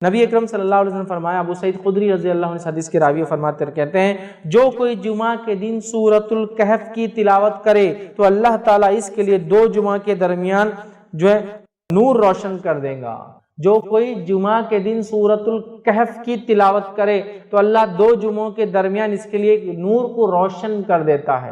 نبی اکرم صلی اللہ علیہ وسلم فرمایا، ابو سعید خدری رضی اللہ عنہ اس حدیث کے راوی فرماتے ہیں، کہتے ہیں جو کوئی جمعہ کے دن سورۃ الکہف کی تلاوت کرے تو اللہ تعالیٰ اس کے لیے 2 جمعہ کے درمیان جو ہے نور روشن کر دے گا۔ جو کوئی جمعہ کے دن سورۃ الکہف کی تلاوت کرے تو اللہ 2 جمعوں کے درمیان اس کے لیے نور کو روشن کر دیتا ہے۔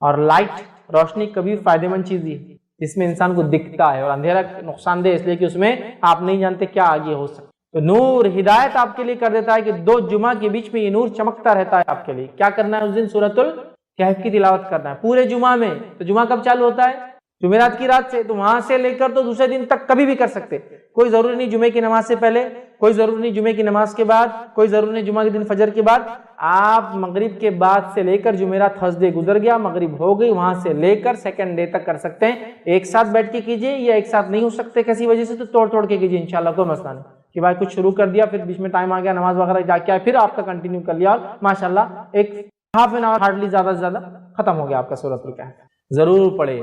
اور لائٹ، روشنی کبھی فائدہ مند چیز ہے، اس میں انسان کو دکھتا ہے، اور اندھیرا نقصان دہ اس لیے کہ اس میں آپ نہیں جانتے کیا آگے ہو سکتا۔ تو نور ہدایت آپ کے لیے کر دیتا ہے کہ 2 جمعہ کے بیچ میں یہ نور چمکتا رہتا ہے آپ کے لیے۔ کیا کرنا ہے اس دن؟ سورۃ الکہف کی تلاوت کرنا ہے پورے جمعہ میں۔ تو جمعہ کب چالو ہوتا ہے؟ جمعرات کی رات سے، تو وہاں سے لے کر تو دوسرے دن تک کبھی بھی کر سکتے، کوئی ضروری نہیں جمعے کی نماز سے پہلے، کوئی ضروری نہیں جمعے کی نماز کے بعد، کوئی ضروری نہیں جمعہ کے دن فجر کے بعد۔ آپ مغرب کے بعد سے لے کر جمعرات تھرسڈے گزر گیا، مغرب ہو گئی، وہاں سے لے کر سیکنڈ ڈے تک کر سکتے ہیں۔ ایک ساتھ بیٹھ کے کیجئے، یا ایک ساتھ نہیں ہو سکتے کسی وجہ سے تو توڑ کے کیجئے، انشاءاللہ کوئی مسئلہ نہیں کہ بھائی کچھ شروع کر دیا پھر بیچ میں ٹائم آ گیا، نماز وغیرہ جا کے آئے، پھر آپ کا کنٹینیو کر لیا، ماشاءاللہ ایک ہاف این آور ہارڈلی زیادہ سے زیادہ ختم ہو گیا آپ کا سورۃ الکہف۔ ضرور پڑھے۔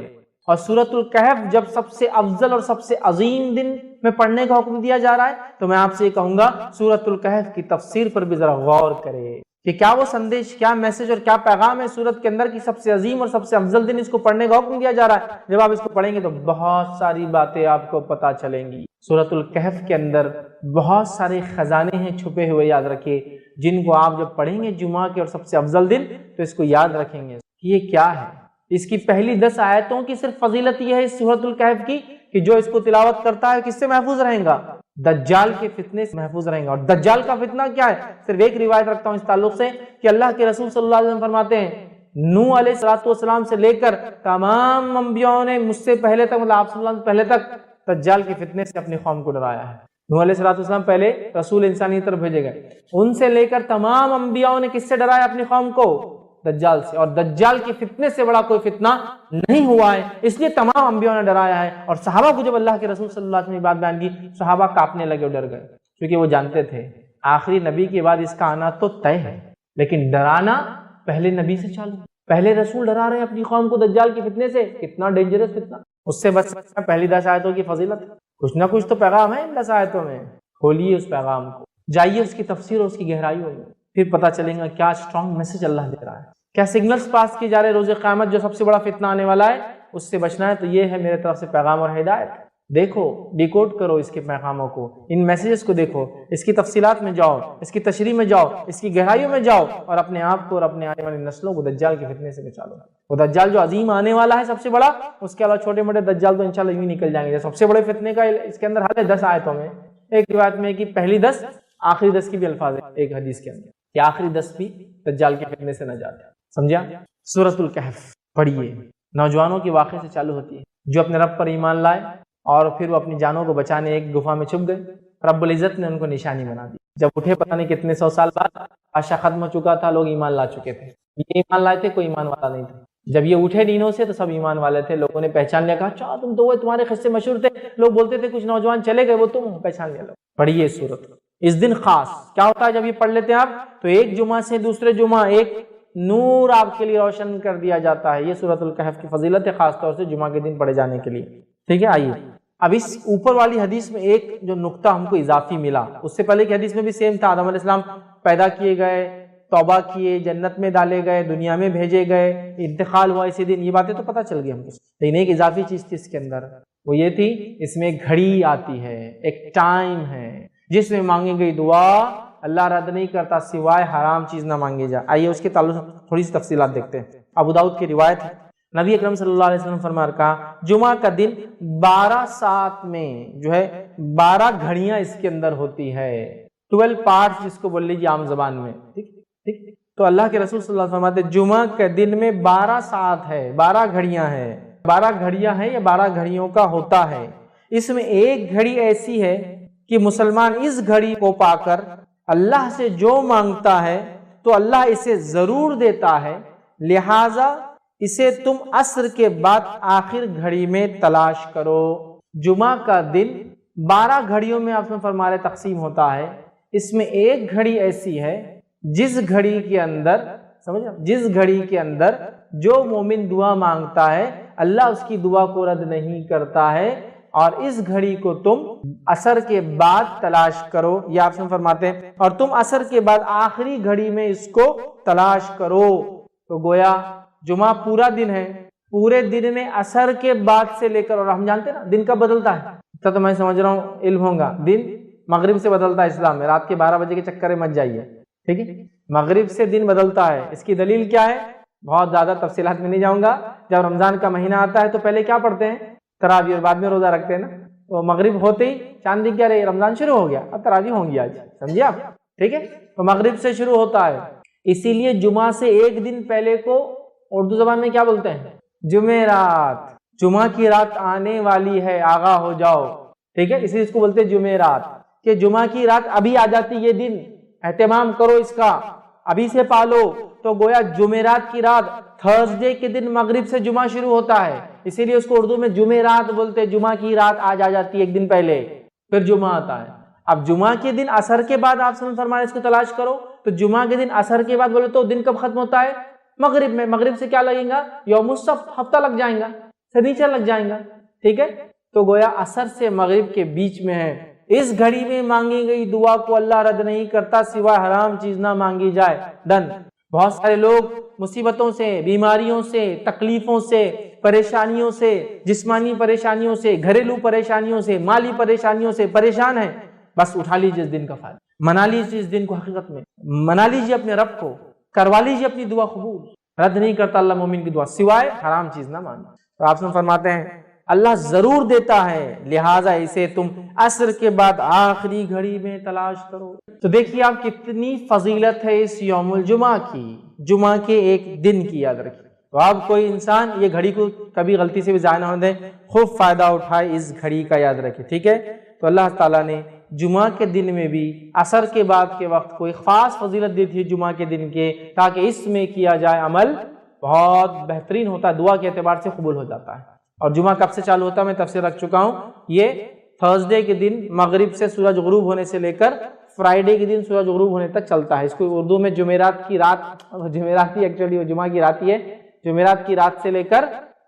اور سورۃ الکہف جب سب سے افضل اور سب سے عظیم دن میں پڑھنے کا حکم دیا جا رہا ہے تو میں آپ سے یہ کہوں گا سورۃ الکہف کی تفسیر پر بھی ذرا غور کرے کہ کیا وہ سندیش، کیا میسج اور کیا پیغام ہے سورت کے اندر کی سب سے عظیم اور سب سے افضل دن اس کو پڑھنے کا حکم دیا جا رہا ہے۔ جب آپ اس کو پڑھیں گے تو بہت ساری باتیں آپ کو پتہ چلیں گی۔ سورۃ الکہف کے اندر بہت سارے خزانے ہیں چھپے ہوئے، یاد رکھیے، جن کو آپ جب پڑھیں گے جمعہ کے اور سب سے افضل دن تو اس کو یاد رکھیں گے کہ یہ کیا ہے۔ اس کی پہلی 10 آیتوں کی صرف فضیلت یہ ہے اس سورۃ الکہف کی کہ جو اس کو تلاوت کرتا ہے کس سے محفوظ رہیں گا؟ دجال کے فتنے سے محفوظ رہیں گا۔ اور دجال کا فتنہ کیا ہے؟ صرف ایک روایت رکھتا ہوں اس تعلق سے کہ اللہ کے رسول صلی اللہ علیہ وسلم فرماتے ہیں نوح علیہ السلام سے لے کر تمام انبیاءوں نے مجھ سے پہلے تک، مطلب آپ صلی اللہ علیہ وسلم پہلے تک دجال کے فتنے سے اپنی قوم کو ڈرایا ہے۔ نوح علیہ السلام پہلے رسول انسانی طرف بھیجے گئے، ان سے لے کر تمام انبیاءوں نے کس سے ڈرایا اپنی قوم کو؟ دجال سے۔ اور دجال کے فتنے سے بڑا کوئی فتنہ نہیں ہوا ہے، اس لیے تمام انبیاءوں نے ڈرایا ہے۔ اور صحابہ کو جب اللہ کے رسول صلی اللہ علیہ وسلم نے بات بیان کی، صحابہ کانپنے لگے اور ڈر گئے، کیونکہ وہ جانتے تھے آخری نبی کے بعد اس کا آنا تو طے ہے، لیکن ڈرانا پہلے نبی سے چالو، پہلے رسول ڈرا رہے ہیں اپنی قوم کو دجال کے فتنے سے، کتنا ڈینجرس فتنہ، اس سے بچنا پہلی 10 آیتوں کی فضیلت۔ کچھ نہ کچھ تو پیغام ہے ان 10 آیتوں میں، کھولیے اس پیغام کو، جائیے اس کی تفسیر اور اس کی گہرائی ہوگی، پھر پتہ چلے گا کیا اسٹرانگ میسج اللہ دے رہا ہے، کیا سگنلز پاس کیے جا رہے روز قیامت جو سب سے بڑا فتنہ آنے والا ہے اس سے بچنا ہے۔ تو یہ ہے میرے طرف سے پیغام اور ہدایت، دیکھو، ڈیکوڈ کرو اس کے پیغاموں کو، ان میسیجز کو دیکھو، اس کی تفصیلات میں جاؤ، اس کی تشریح میں جاؤ، اس کی گہرائیوں میں جاؤ، اور اپنے آپ کو اور اپنے آنے والی نسلوں کو دجال کے فتنے سے بچا لو۔ وہ دجال جو عظیم آنے والا ہے سب سے بڑا، اس کے علاوہ چھوٹے موٹے دجال تو انشاءاللہ یوں نکل جائیں گے۔ سب سے بڑے فتنے کا اس کے اندر حل ہے 10 آیتوں میں۔ ایک روایت میں کہ پہلی 10 آخری 10 کی بھی الفاظ ہے ایک حدیث کے اندر کہ آخری 10 بھی دجال کے فتنے سے نہ جاتے، سمجھا؟ سورۃ الکہف پڑھیے، نوجوانوں کے واقعے سے چالو ہوتی ہے جو اپنے رب پر ایمان لائے اور پھر وہ اپنی جانوں کو بچانے ایک گفا میں چھپ گئے، رب العزت نے ان کو نشانی بنا دی۔ جب اٹھے پتہ نہیں کتنے 100 سال بعد، بادشاہ ختم ہو چکا تھا، لوگ ایمان لا چکے تھے، یہ ایمان لائے تھے، کوئی ایمان والا نہیں تھا۔ جب یہ اٹھے دینوں سے تو سب ایمان والے تھے، لوگوں نے پہچان لیا، کہا اچھا تم تو وہ تمہارے قصے مشہور تھے، لوگ بولتے تھے کچھ نوجوان چلے گئے وہ تم پہچان لیا۔ لوگ پڑھیے سورت۔ اس دن خاص کیا ہوتا ہے جب یہ پڑھ لیتے ہیں آپ تو ایک جمعہ سے دوسرے جمعہ ایک نور آپ کے لیے روشن کر دیا جاتا ہے۔ یہ سورۃ الکہف کی فضیلت ہے خاص طور سے جمعہ کے دن پڑھے جانے کے لیے، ٹھیک ہے؟ آئیے اب اس اوپر والی حدیث میں ایک جو نقطہ ہم کو اضافی ملا، اس سے پہلے کی حدیث میں بھی سیم تھا، آدم علیہ السلام پیدا کیے گئے، توبہ کیے، جنت میں ڈالے گئے، دنیا میں بھیجے گئے، انتقال ہوا اسی دن، یہ باتیں تو پتہ چل گئی ہم کو، لیکن ایک اضافی چیز تھی اس کے اندر، وہ یہ تھی اس میں ایک گھڑی آتی ہے، ایک ٹائم ہے جس میں مانگی گئی دعا اللہ رد نہیں کرتا سوائے حرام چیز نہ مانگی جائے۔ آئیے اس کے تعلق سے تھوڑی سی تفصیلات دیکھتے ہیں۔ ابو داؤد کی روایت ہے، نبی اکرم صلی اللہ علیہ وسلم فرما کہا جمعہ کا دن 12 ساعت میں جو ہے 12 گھڑیاں اس کے اندر ہوتی ہے، 12 پارٹس جس کو بول لیجیے عام زبان میں، ٹھیک؟ تو اللہ کے رسول صلی اللہ علیہ وسلم فرماتے جمعہ کے دن میں 12 ساعت ہے، 12 گھڑیاں ہیں، 12 گھڑیاں ہیں یا 12 گھڑیوں کا ہوتا ہے۔ اس میں ایک گھڑی ایسی ہے کہ مسلمان اس گھڑی کو پا کر اللہ سے جو مانگتا ہے تو اللہ اسے ضرور دیتا ہے، لہذا اسے تم عصر کے بعد آخر گھڑی میں تلاش کرو۔ جمعہ کا دن 12 گھڑیوں میں آپ نے فرما رہے تقسیم ہوتا ہے، اس میں ایک گھڑی ایسی ہے جس گھڑی کے اندر سمجھا، جس گھڑی کے اندر جو مومن دعا مانگتا ہے اللہ اس کی دعا کو رد نہیں کرتا ہے، اور اس گھڑی کو تم عصر کے بعد تلاش کرو، یہ آپ سے فرماتے ہیں، اور تم عصر کے بعد آخری گھڑی میں اس کو تلاش کرو۔ تو گویا جمعہ پورا دن ہے، پورے دن میں عصر کے بعد سے لے کر، اور ہم جانتے ہیں نا دن کب بدلتا ہے، تو میں سمجھ رہا ہوں علم ہوگا، دن مغرب سے بدلتا ہے اسلام میں، رات کے 12 بجے کے چکر میں مت جائیے، ٹھیک ہے، مغرب سے دن بدلتا ہے۔ اس کی دلیل کیا ہے؟ بہت زیادہ تفصیلات میں نہیں جاؤں گا۔ جب رمضان کا مہینہ آتا ہے تو پہلے کیا پڑھتے ہیں؟ تراویح، اور بعد میں روزہ رکھتے ہیں نا، تو مغرب ہوتے ہی چاند دکھ گیا، رہے رمضان شروع ہو گیا، اب تراویح ہوں گی آج، سمجھے آپ، ٹھیک ہے، تو مغرب سے شروع ہوتا ہے۔ اسی لیے جمعہ سے ایک دن پہلے کو اردو زبان میں کیا بولتے ہیں؟ جمعرات، جمعہ کی رات آنے والی ہے، آگاہ ہو جاؤ، ٹھیک ہے، اسی اس کو بولتے ہیں جمعرات، کہ جمعہ کی رات ابھی آ جاتی، یہ دن اہتمام کرو اس کا، ابھی سے پالو۔ تو گویا جمعرات کی رات، تھرسڈے کے دن مغرب سے جمعہ شروع ہوتا ہے، اسی لیے اس کو اردو میں جمعرات بولتے ہیں، جمعہ کی رات آج آ جاتی ہے ایک دن پہلے، پھر جمعہ آتا ہے۔ اب جمعہ کے دن عصر کے بعد آپ سے فرمایا اس کو تلاش کرو، تو جمعہ کے دن عصر کے بعد بولے تو دن کب ختم ہوتا ہے؟ مغرب میں، مغرب سے کیا لگیں گا؟ یوم السبت، ہفتہ لگ جائیں گا، سنیچر لگ جائیں گا، ٹھیک ہے، تو گویا عصر سے مغرب کے بیچ میں ہے۔ اس گھڑی میں مانگی گئی دعا کو اللہ رد نہیں کرتا، سوائے حرام چیز نہ مانگی جائے، ڈن۔ بہت سارے لوگ مصیبتوں سے، بیماریوں سے، تکلیفوں سے، پریشانیوں سے، جسمانی پریشانیوں سے، گھریلو پریشانیوں سے، مالی پریشانیوں سے پریشان ہیں، بس اٹھا لیجیے اس دن کا فائدہ، منا لیجیے اس دن کو، حقیقت میں منا لیجیے اپنے رب کو، کروا لیجیے اپنی دعا قبول، رد نہیں کرتا اللہ مومن کی دعا، سوائے حرام چیز نہ ماننا۔ تو آپ سے فرماتے ہیں اللہ ضرور دیتا ہے، لہٰذا اسے تم عصر کے بعد آخری گھڑی میں تلاش کرو۔ تو دیکھیے آپ کتنی فضیلت ہے اس یوم الجمعہ کی، جمعہ کے ایک دن کی، یاد رکھیے۔ تو آپ کوئی انسان یہ گھڑی کو کبھی غلطی سے بھی ضائع نہ ہونے دیں، خوب فائدہ اٹھائے اس گھڑی کا، یاد رکھیے، ٹھیک ہے۔ تو اللہ تعالیٰ نے جمعہ کے دن میں بھی عصر کے بعد کے وقت کوئی خاص فضیلت دی تھی جمعہ کے دن کے، تاکہ اس میں کیا جائے عمل بہت بہترین ہوتا ہے، دعا کے اعتبار سے قبول ہو جاتا ہے۔ اور جمعہ کب سے چالو ہوتا ہے میں تفسیر رکھ چکا ہوں، یہ تھرسڈے کے دن مغرب سے سورج غروب ہونے سے لے کر فرائیڈے کے دن سورج غروب ہونے تک چلتا ہے۔ اس کو اردو میں جمعرات کی رات، جمعرات ہی ایکچولی جمعہ کی رات ہی ہے، جمعرات کی رات سے لے کر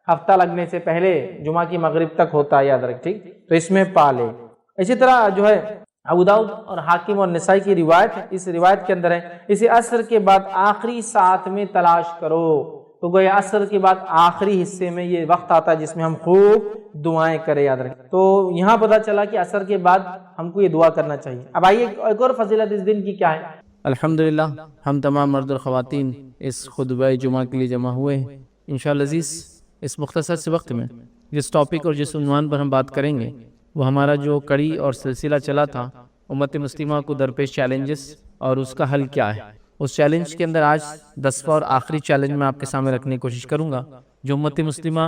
ہفتہ لگنے سے پہلے جمعہ کی مغرب تک ہوتا ہے، یاد رکھ، ٹھیک، تو اس میں پالے۔ اسی طرح جو ہے ابو داؤد اور حاکم اور نسائی کی روایت ہے، اس روایت کے اندر ہے اسے عصر کے بعد آخری ساعت میں تلاش کرو۔ تو گویا عصر کے بعد آخری حصے میں یہ وقت آتا ہے جس میں ہم خوب دعائیں کریں، یاد رکھیں۔ تو یہاں پتہ چلا کہ عصر کے بعد ہم کو یہ دعا کرنا چاہیے۔ اب آئیے ایک اور فضیلت اس دن کی کیا ہے۔ الحمدللہ ہم تمام مرد اور خواتین اس خطبہ جمعہ کے لیے جمع ہوئے ہیں۔ انشاءاللہ عزیز اس مختصر سے وقت میں جس ٹاپک اور جس عنوان پر ہم بات کریں گے وہ ہمارا جو کڑی اور سلسلہ چلا تھا، امت مسلمہ کو درپیش چیلنجز اور اس کا حل کیا ہے۔ اس چیلنج کے اندر آج 10واں اور آخری چیلنج میں آپ کے سامنے رکھنے کی کوشش کروں گا، جو امت مسلمہ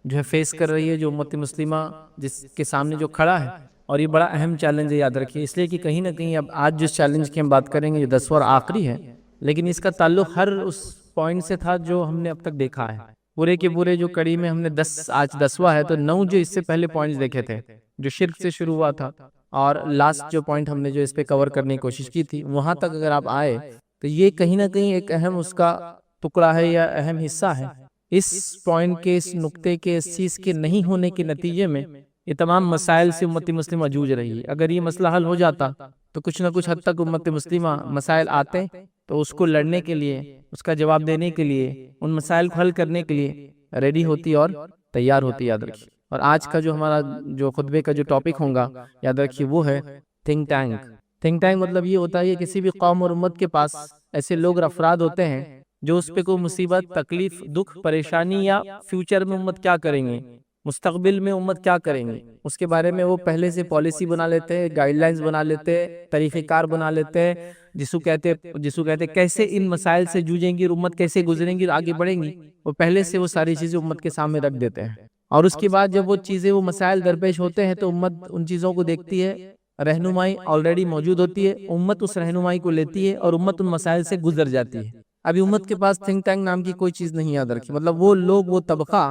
جو ہے فیس کر رہی ہے، جو امت مسلمہ جس کے سامنے جو کھڑا ہے، اور یہ بڑا اہم چیلنج ہے، یاد رکھیے، اس لیے کہ کہیں نہ کہیں اب آج جس چیلنج کی ہم بات کریں گے یہ 10واں اور آخری ہے، لیکن اس کا تعلق ہر اس پوائنٹ سے تھا جو ہم نے اب تک دیکھا ہے۔ پورے کے پورے جو کڑی میں ہم نے آج 10واں ہے، تو 9 جو اس سے پہلے پوائنٹس دیکھے تھے جو شرک سے شروع ہوا تھا، اور لاسٹ جو پوائنٹ ہم نے جو اس پہ کور کرنے کی کوشش کی تھی، وہاں تک اگر آپ آئے تو یہ کہیں نہ کہیں ایک اہم اس کا ٹکڑا ہے یا اہم حصہ ہے۔ اس پوائنٹ کے، اس نقطے کے، اس چیز کے نہیں ہونے کے نتیجے میں یہ تمام مسائل سے امت مسلمہ جوجھ رہی ہے۔ اگر یہ مسئلہ حل ہو جاتا تو کچھ نہ کچھ حد تک امت مسلمہ مسائل آتے تو اس کو لڑنے کے لیے، اس کا جواب دینے کے لیے، ان مسائل کو حل کرنے کے لیے ریڈی ہوتی اور تیار ہوتی، یاد رکھیے۔ اور آج کا جو ہمارا جو خطبے کا جو ٹاپک ہوگا، یاد رکھیے، وہ ہے تھنک ٹینک۔ تھنک ٹینک مطلب یہ ہوتا ہے کہ کسی بھی قوم اور امت کے پاس ایسے لوگ اور افراد ہوتے ہیں جو اس پہ کوئی مصیبت، تکلیف، دکھ، پریشانی یا فیوچر میں امت کیا کریں گے، مستقبل میں امت کیا کریں گے، اس کے بارے میں وہ پہلے سے پالیسی بنا لیتے ہیں، گائیڈ لائنز بنا لیتے ہیں، طریقہ کار بنا لیتے ہیں، جسو کہتے کیسے ان مسائل سے جوجیں گی اور امت کیسے گزریں گی اور آگے بڑھیں گی، وہ پہلے سے وہ ساری چیزیں امت کے سامنے رکھ دیتے ہیں۔ اور اس کے بعد جب وہ چیزیں، وہ مسائل درپیش ہوتے ہیں تو امت ان چیزوں کو دیکھتی ہے، رہنمائی آلریڈی موجود ہوتی ہے، امت اس رہنمائی کو لیتی ہے اور امت ان مسائل سے گزر جاتی ہے۔ ابھی امت کے پاس تھنک ٹینک نام کی کوئی چیز نہیں، یاد رکھیں، مطلب وہ لوگ، وہ طبقہ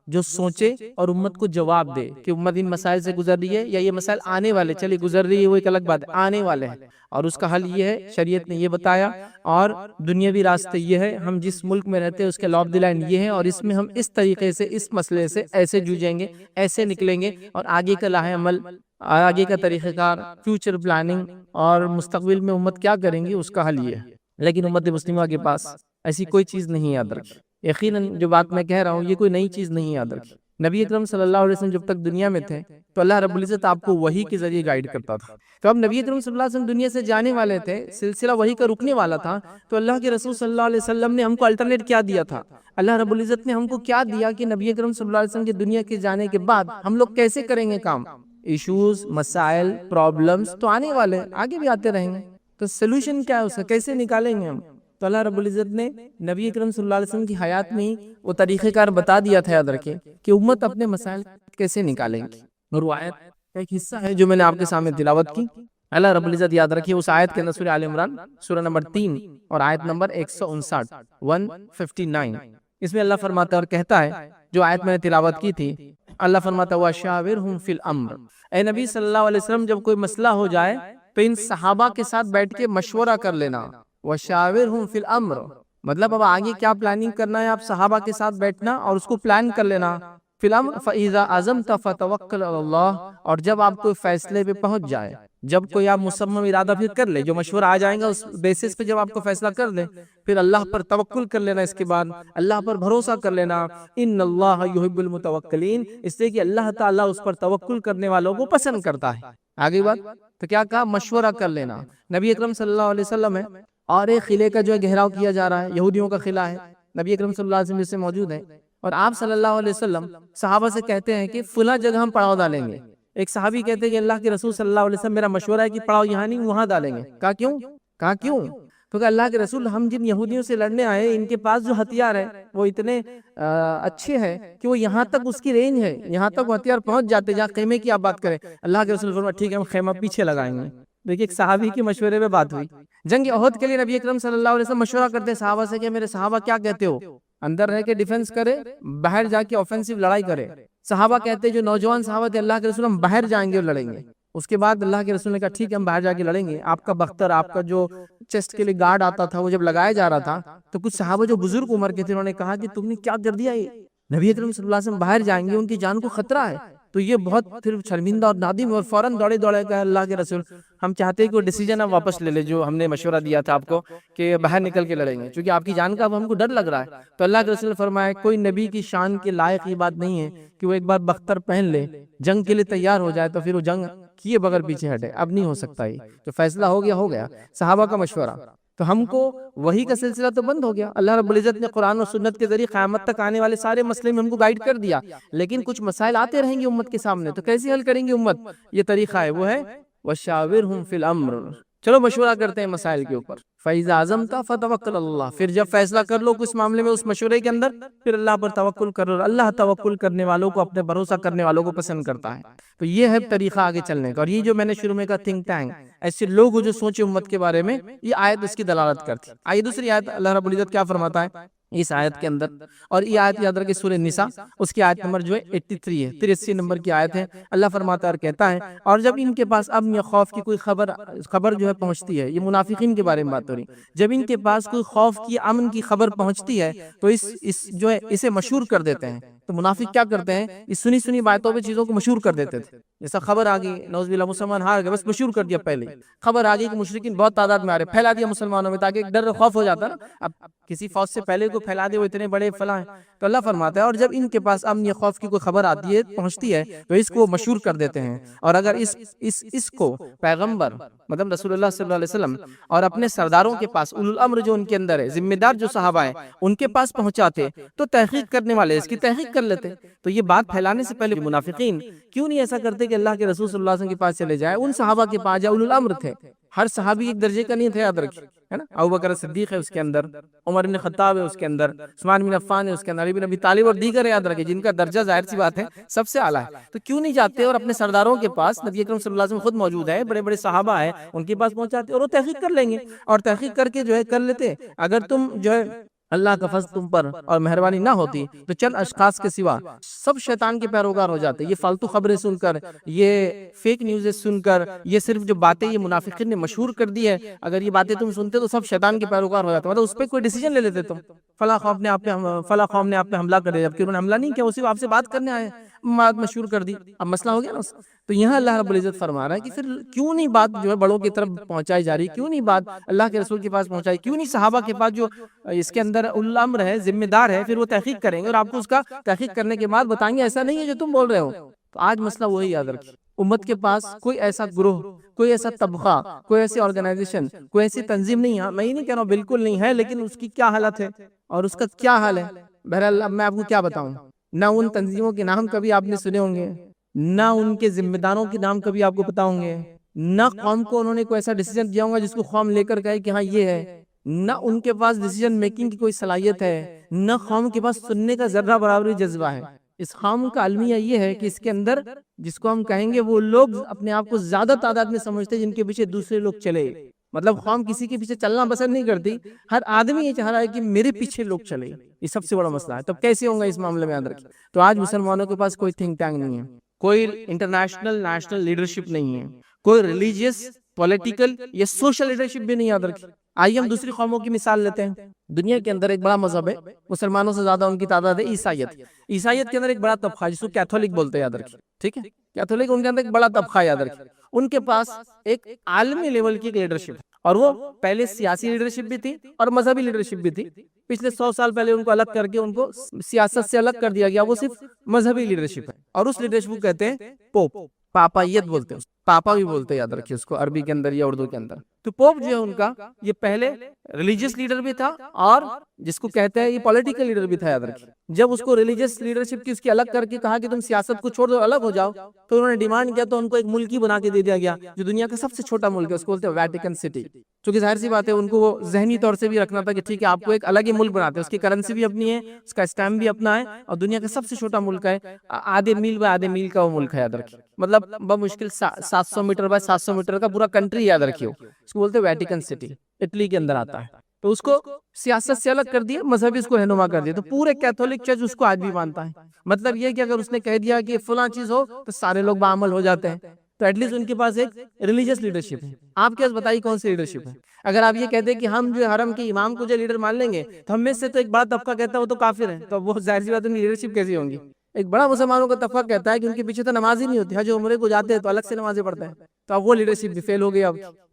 جو سوچے اور امت کو جواب دے کہ امت ان مسائل سے گزر رہی ہے یا یہ مسائل آنے والے، چلیے گزر رہی ہے وہ ایک الگ بات ہے، آنے والے ہیں اور اس کا حل یہ ہے، شریعت نے یہ بتایا، اور دنیاوی راستے یہ ہے، ہم جس ملک میں رہتے ہیں اس کے لا آف دی لینڈ یہ ہے، اور اس میں ہم اس طریقے سے اس مسئلے سے ایسے جوجیں گے، ایسے نکلیں گے، اور آگے کا لاہ عمل، آگے کا طریقہ کار، فیوچر پلاننگ اور مستقبل میں امت کیا کریں گی اس کا حل یہ ہے۔ لیکن امت مسلمہ کے پاس ایسی کوئی چیز نہیں یاد رکھی۔ یقیناً جو بات میں کہہ رہا ہوں یہ کوئی نئی چیز نہیں یاد رکھی۔ نبی اکرم صلی اللہ علیہ وسلم جب تک دنیا میں تھے تو اللہ رب العزت آپ کو وحی کے ذریعے گائیڈ کرتا تھا۔ تو اب نبی اکرم صلی اللہ علیہ وسلم دنیا سے جانے والے تھے، سلسلہ وحی کا رکنے والا تھا، تو اللہ کے رسول صلی اللہ علیہ وسلم نے ہم کو الٹرنیٹ کیا دیا تھا؟ اللہ رب العزت نے ہم کو کیا دیا کہ نبی اکرم صلی اللہ علیہ وسلم کے دنیا کے جانے کے بعد ہم لوگ کیسے کریں گے کام؟ ایشوز، مسائل، پرابلمز تو آنے والے، آگے بھی آتے رہیں گے، تو سلوشن کیا ہے اس کا، کیسے نکالیں گے ہم؟ تو اللہ رب العزت نے نبی اکرم صلی اللہ علیہ وسلم کی حیات میں ہی وہ طریقہ کار بتا دیا تھا، یاد رکھیں کہ امت اپنے مسائل کیسے نکالیں گی۔ اور وہ آیت کا ایک حصہ ہے جو میں نے آپ کے سامنے تلاوت کی، اللہ رب العزت یاد رکھیے اس آیت کے اندر سورہ آل عمران سورہ نمبر 3 اور آیت نمبر 159 اس میں اللہ فرماتا ہے اور کہتا ہے، جو آیت میں نے تلاوت کی تھی، اللہ فرماتا ہے وَشَاوِرْهُمْ فِي الْأَمْرِ، اے نبی صلی اللہ علیہ وسلم جب کوئی مسئلہ ہو جائے تو ان صحابہ کے ساتھ بیٹھ کے مشورہ کر لینا۔ وَشَاوِرْهُمْ فِي الْأَمْرِ مطلب اب آگے کیا پلاننگ کرنا ہے، آپ صحابہ کے ساتھ بیٹھنا اور اس کو پلان کر لینا۔ فِي الْأَمْرِ فَإِذَا عَزَمْتَ فَتَوَكَّلْ عَلَى اللَّهِ اور جب آپ کوئی فیصلے پہ پہنچ جائے، جب کوئی آپ مصمم ارادہ پھر کر لے، جو مشورہ آ جائیں گا اس بیسس پہ جب آپ کو فیصلہ کر لے، پھر اللہ پر توکل کر لینا، اس کے بعد اللہ پر بھروسہ کر لینا۔ ان اللہ یحب المتوکلین، اس لیے کہ اللہ تعالیٰ اس پر توکل کرنے والوں کو پسند کرتا ہے۔ آگے بات تو کیا کہا، مشورہ کر لینا۔ نبی اکرم صلی اللہ علیہ وسلم ہے اور ایک قلعے کا جو ہے گھیراؤ کیا جا رہا ہے، یہودیوں کا قلعہ ہے، نبی اکرم صلی اللہ علیہ وسلم جس سے موجود ہے، اور آپ صلی اللہ علیہ وسلم صحابہ سے کہتے ہیں کہ فلاں جگہ ہم پڑاؤ ڈالیں گے۔ ایک صحابی کہتے ہیں کہ اللہ کے رسول صلی اللہ علیہ وسلم میرا مشورہ ہے کہ پڑاؤ یہاں نہیں وہاں ڈالیں گے۔ کہا کیوں؟ تو کہ اللہ کے رسول ہم جن یہودیوں سے لڑنے آئے ان کے پاس جو ہتھیار ہے وہ اتنے اچھے ہیں کہ وہ یہاں تک اس کی رینج ہے، یہاں تک وہ ہتھیار پہنچ جاتے جہاں خیمے کی آپ بات کریں۔ اللہ کے رسول فرمایا ٹھیک ہے ہم خیمہ پیچھے لگائیں گے۔ دیکھیے ایک صحابی کے مشورے پہ بات ہوئی۔ جنگ احد کے لیے نبی اکرم صلی اللہ علیہ وسلم مشورہ کرتے صحابہ سے کہ میرے صحابہ کیا کہتے ہو، اندر رہ کے ڈیفنس کرے، باہر جا کے آفینسو لڑائی کرے؟ صحابہ کہتے جو نوجوان صحابہ تھے اللہ کے رسول ہم باہر جائیں گے اور لڑیں گے۔ اس کے بعد اللہ کے رسول نے کہا ٹھیک ہے ہم باہر جا کے لڑیں گے۔ آپ کا بختر، آپ کا جو چیسٹ کے لیے گارڈ آتا تھا وہ جب لگایا جا رہا تھا تو کچھ صحابہ جو بزرگ عمر کے تھے انہوں نے کہا کہ تم نے کیا کر دیا، یہ نبی اکرم صلی اللہ علیہ وسلم باہر جائیں گے ان کی جان کو خطرہ ہے۔ تو یہ بہت پھر شرمندہ اور نادم اور فوراً دوڑے کہا اللہ کے رسول ہم چاہتے ہیں کہ وہ ڈیسیجن آپ واپس لے لے جو ہم نے مشورہ دیا تھا آپ کو کہ باہر نکل کے لڑیں گے، چونکہ آپ کی جان کا اب ہم کو ڈر لگ رہا ہے۔ تو اللہ کے رسول نے فرمایا کوئی نبی کی شان کے لائق یہ بات نہیں ہے کہ وہ ایک بار بختر پہن لے، جنگ کے لیے تیار ہو جائے تو پھر وہ جنگ کیے بغیر پیچھے ہٹے، اب نہیں ہو سکتا۔ یہ تو فیصلہ ہو گیا صحابہ کا مشورہ، تو ہم کو وہی کا سلسلہ تو بند ہو گیا۔ اللہ رب العزت نے قرآن اور سنت کے ذریعے قیامت تک آنے والے سارے مسئلے میں ہم کو گائیڈ کر دیا، لیکن کچھ مسائل آتے رہیں گے امت کے سامنے، تو کیسے حل کریں گے امت؟ یہ طریقہ ہے، وہ ہے وَشَاوِرْهُمْ فِي الْأَمْرِ، چلو مشورہ کرتے ہیں مسائل کے اوپر۔ فَإِذَا عَزَمْتَ فَتَوَكَّلْ عَلَى اللَّهِ، پھر جب فیصلہ کر لو کس معاملے میں اس مشورے کے اندر، پھر اللہ پر توکل کرو۔ اللہ توکل کرنے والوں کو، اپنے بھروسہ کرنے والوں کو پسند کرتا ہے۔ تو یہ ہے طریقہ آگے چلنے کا، اور یہ جو میں نے شروع میں کہا تھنک ٹینک، ایسے لوگ جو سوچے امت کے بارے میں، یہ آیت اس کی دلالت کرتی۔ آئیے دوسری آیت اللہ رب العزت کیا فرماتا ہے اس آیت کے اندر، اور یہ آیت یاد رکھیں سورہ نساء اس کی آیت نمبر جو ہے 83 ہے، 83 نمبر کی آیت ہے۔ اللہ فرماتا ہے اور کہتا ہے اور جب ان کے پاس امن یا خوف کی کوئی خبر جو ہے پہنچتی ہے، یہ منافقین کے بارے میں بات ہو رہی، جب ان کے پاس کوئی خوف کی امن کی خبر پہنچتی ہے تو اس جو ہے اسے مشہور کر دیتے ہیں۔ تو منافق کیا کرتے ہیں، اس سنی باتوں پہ چیزوں کو مشہور کر دیتے تھے۔ جیسا خبر آ گئی نعوذ باللہ مسلمان ہار گئے، بس مشہور کر دیا، پہلے خبر آ گئی کہ مشرکین بہت تعداد میں آ رہے، پھیلا دیا مسلمانوں میں تاکہ ایک ڈر خوف ہو جاتا نا، اب کسی فوج سے پہلے کو پھیلا دے وہ اتنے بڑے فلاں ہیں۔ تو اللہ فرماتا ہے اور جب ان کے پاس امن یا خوف کی کوئی خبر آتی ہے، پہنچتی ہے، تو اس کو مشہور کر دیتے ہیں، اور اگر اس کو پیغمبر مطلب رسول اللہ صلی اللہ علیہ وسلم اور اپنے سرداروں کے پاس، اولو الامر جو ان کے اندر ہے، ذمہ دار جو صحابہ ہیں ان کے پاس پہنچاتے تو تحقیق کرنے والے اس کی تحقیق کر لیتے۔ تو یہ بات پھیلانے سے پہلے منافقین کیوں نہیں ایسا کرتے کہ اللہ کے رسول صلی اللہ علیہ وسلم کے پاس چلے جائے، ان صحابہ کے پاس جائے، اولو الامر تھے، ہر صحابی ایک درجے کا نہیں تھے، یاد رکھیے، ہے نا۔ ابوبکر صدیق ہے اس کے اندر، عمر بن خطاب ہے اس کے اندر، عثمان بن عفان ہے اس کے اندر، علی بن ابی طالب اور دیگر یاد رکھیے جن کا درجہ ظاہر سی بات ہے سب سے اعلیٰ ہے۔ تو کیوں نہیں جاتے اور اپنے سرداروں کے پاس، نبی اکرم صلی اللہ علیہ وسلم خود موجود ہے، بڑے بڑے صحابہ ہیں ان کے پاس پہنچاتے اور وہ تحقیق کر لیں گے، اور تحقیق کر کے جو ہے کر لیتے۔ اگر تم جو ہے اللہ کا فضل تم پر اور مہربانی نہ ہوتی تو چند اشخاص کے سوا سب شیطان کے پیروکار ہو جاتے. یہ فالتو خبریں سن کر، یہ فیک نیوزیں سن کر، یہ صرف جو باتیں یہ منافقین نے مشہور کر دی ہے، اگر یہ باتیں تم سنتے تو سب شیطان کے پیروکار ہو جاتے. مطلب اس پہ کوئی ڈیسیجن لے لیتے تم. فلاں قوم نے آپ پہ حملہ کر دیا، جبکہ انہوں نے حملہ نہیں کیا، وہ صرف آپ سے بات کرنے آئے، بات مشہور کر دی، اب مسئلہ ہو گیا نا. تو یہاں اللہ رب العزت فرما رہا ہے کہ پھر کیوں نہیں بات جو ہے بڑوں کی طرف پہنچائی جا رہی، کیوں نہیں بات اللہ کے رسول کے پاس پہنچائی، کیوں نہیں صحابہ کے پاس جو اس کے اندر الامر ہے، ذمہ دار ہے، پھر وہ تحقیق کریں گے اور آپ کو اس کا تحقیق کرنے کے بعد بتائیں گے ایسا نہیں ہے جو تم بول رہے ہو. تو آج مسئلہ وہی یاد رکھیے، امت کے پاس کوئی ایسا گروہ، کوئی ایسا طبقہ، کوئی ایسی آرگنائزیشن، کوئی ایسی تنظیم نہیں ہے. میں یہ نہیں کہہ رہا ہوں بالکل نہیں ہے، لیکن اس کی کیا حالت ہے اور اس کا کیا حال ہے. بہرحال اب میں آپ کو کیا بتاؤں، نہ ان تنظیموں کے نام کبھی آپ نے سنے ہوں گے، نہ ان کے ذمہ داروں کے نام کبھی آپ کو پتا ہوں گے، نہ قوم کو انہوں نے کوئی ایسا ڈیسیجن دیا ہوگا جس کو قوم لے کر کہے کہ ہاں یہ ہے، نہ ان کے پاس ڈیسیجن میکنگ کی کوئی صلاحیت ہے، نہ قوم کے پاس سننے کا ذرہ برابری جذبہ ہے. اس قوم کا المیہ یہ ہے کہ اس کے اندر جس کو ہم کہیں گے وہ لوگ اپنے آپ کو زیادہ تعداد میں سمجھتے ہیں جن کے پیچھے دوسرے لوگ چلے. مطلب قوم کسی کے پیچھے چلنا پسند نہیں کرتی، ہر آدمی یہ چاہ رہا ہے کہ میرے پیچھے لوگ چلے. یہ سب سے بڑا مسئلہ ہے. تب کیسے ہوگا اس معاملے میں یاد رکھیں. تو آج مسلمانوں کے پاس کوئی تھنک ٹینک نہیں ہے، کوئی انٹرنیشنل نیشنل لیڈرشپ نہیں ہے، کوئی ریلیجیس، پولیٹیکل یا سوشل لیڈرشپ بھی نہیں. یاد رکھیں. آئیے ہم دوسری قوموں کی مثال لیتے ہیں. دنیا کے اندر ایک بڑا مذہب ہے، مسلمانوں سے زیادہ ان کی تعداد ہے، عیسائیت. عیسائیت کے اندر ایک بڑا طبقہ ہے جس کو کیتھولک بولتے ہیں. یاد رکھیں. ٹھیک ہے، کیتھولک ان کے اندر ایک بڑا طبقہ ہے. یاد رکھیں. ان کے پاس ایک عالمی لیول کی لیڈرشپ ہے، اور وہ پہلے سیاسی لیڈرشپ بھی تھی اور مذہبی لیڈرشپ بھی تھی. پچھلے 100 سال پہلے ان کو الگ کر کے ان کو سیاست سے الگ کر دیا گیا. وہ صرف مذہبی لیڈرشپ ہے، اور اس لیڈرشپ کو کہتے ہیں پوپ، پاپائیت بولتے ہیں. پاپا بھی بولتے ہیں. یاد رکھیے اس کو عربی کے اندر یا اردو کے اندر. تو پوپ جو ہے ان کا، یہ پہلے ریلیجیس لیڈر بھی تھا اور جس کو کہتے ہیں یہ پولیٹیکل لیڈر بھی تھا. یاد رکھیے. جب اس کو ریلیجیس لیڈرشپ کی اس کی الگ کر کے کہا کہ تم سیاست کو چھوڑ دو، الگ ہو جاؤ، تو انہوں نے ڈیمانڈ کیا. تو ان کو ایک ملکی بنا کے دے دیا گیا جو دنیا کا سب سے چھوٹا ملک ہے، اس کو بولتے ہیں ویٹیکن سٹی. چونکہ ظاہر سی بات ہے ان کو وہ ذہنی طور سے بھی رکھنا تھا کہ ٹھیک ہے آپ کو ایک الگ ہی ملک بناتے ہیں، اس کی کرنسی بھی اپنی ہے، اس کا اسٹیمپ بھی اپنا ہے، اور دنیا کا سب سے چھوٹا ملک ہے. آدھے میل بائی آدھے میل کا وہ ملک ہے. یاد رکھیے. مطلب بمشکل 700 میٹر بائی 700 میٹر کا پورا کنٹری. یاد رکھیے. اس کو بولتے ہیں ویٹیکن سٹی، اٹلی کے اندر آتا ہے. تو اس کو سیاست سے الگ کر دیا، مذہبی اس کو رہنما کر دیا. تو پورے کیتھولک چرچ اس کو آج بھی مانتا ہے. مطلب یہ کہ اگر اس نے کہہ دیا کہ فلاں چیز ہو تو سارے لوگ بعمل ہو جاتے ہیں. تو ایٹ لیسٹ ان کے پاس ایک ریلیجیس لیڈرشپ ہے. آپ کے پاس بتائیے کون سی لیڈرشپ ہے؟ اگر آپ یہ کہتے ہیں کہ ہم جو حرم کے امام کو جو لیڈر مان لیں گے، تو ہم میں سے تو ایک بڑا طبقہ کہتا ہے وہ تو کافر ہے. تو وہ ظاہر سی بات ان کی لیڈرشپ کیسی ہوں گی؟ ایک بڑا مسلمانوں کا طبقہ کہتا ہے کہ ان کے پیچھے تو نماز ہی نہیں ہوتی، حج عمرے کو جاتے ہیں تو الگ سے نمازیں پڑھتے ہیں. تو اب وہ لیڈرشپ بھی فیل ہو گئی.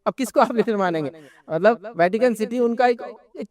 اب کس کو آپ لیڈر مانیں گے؟ مطلب ویٹیکن سٹی ان کا ایک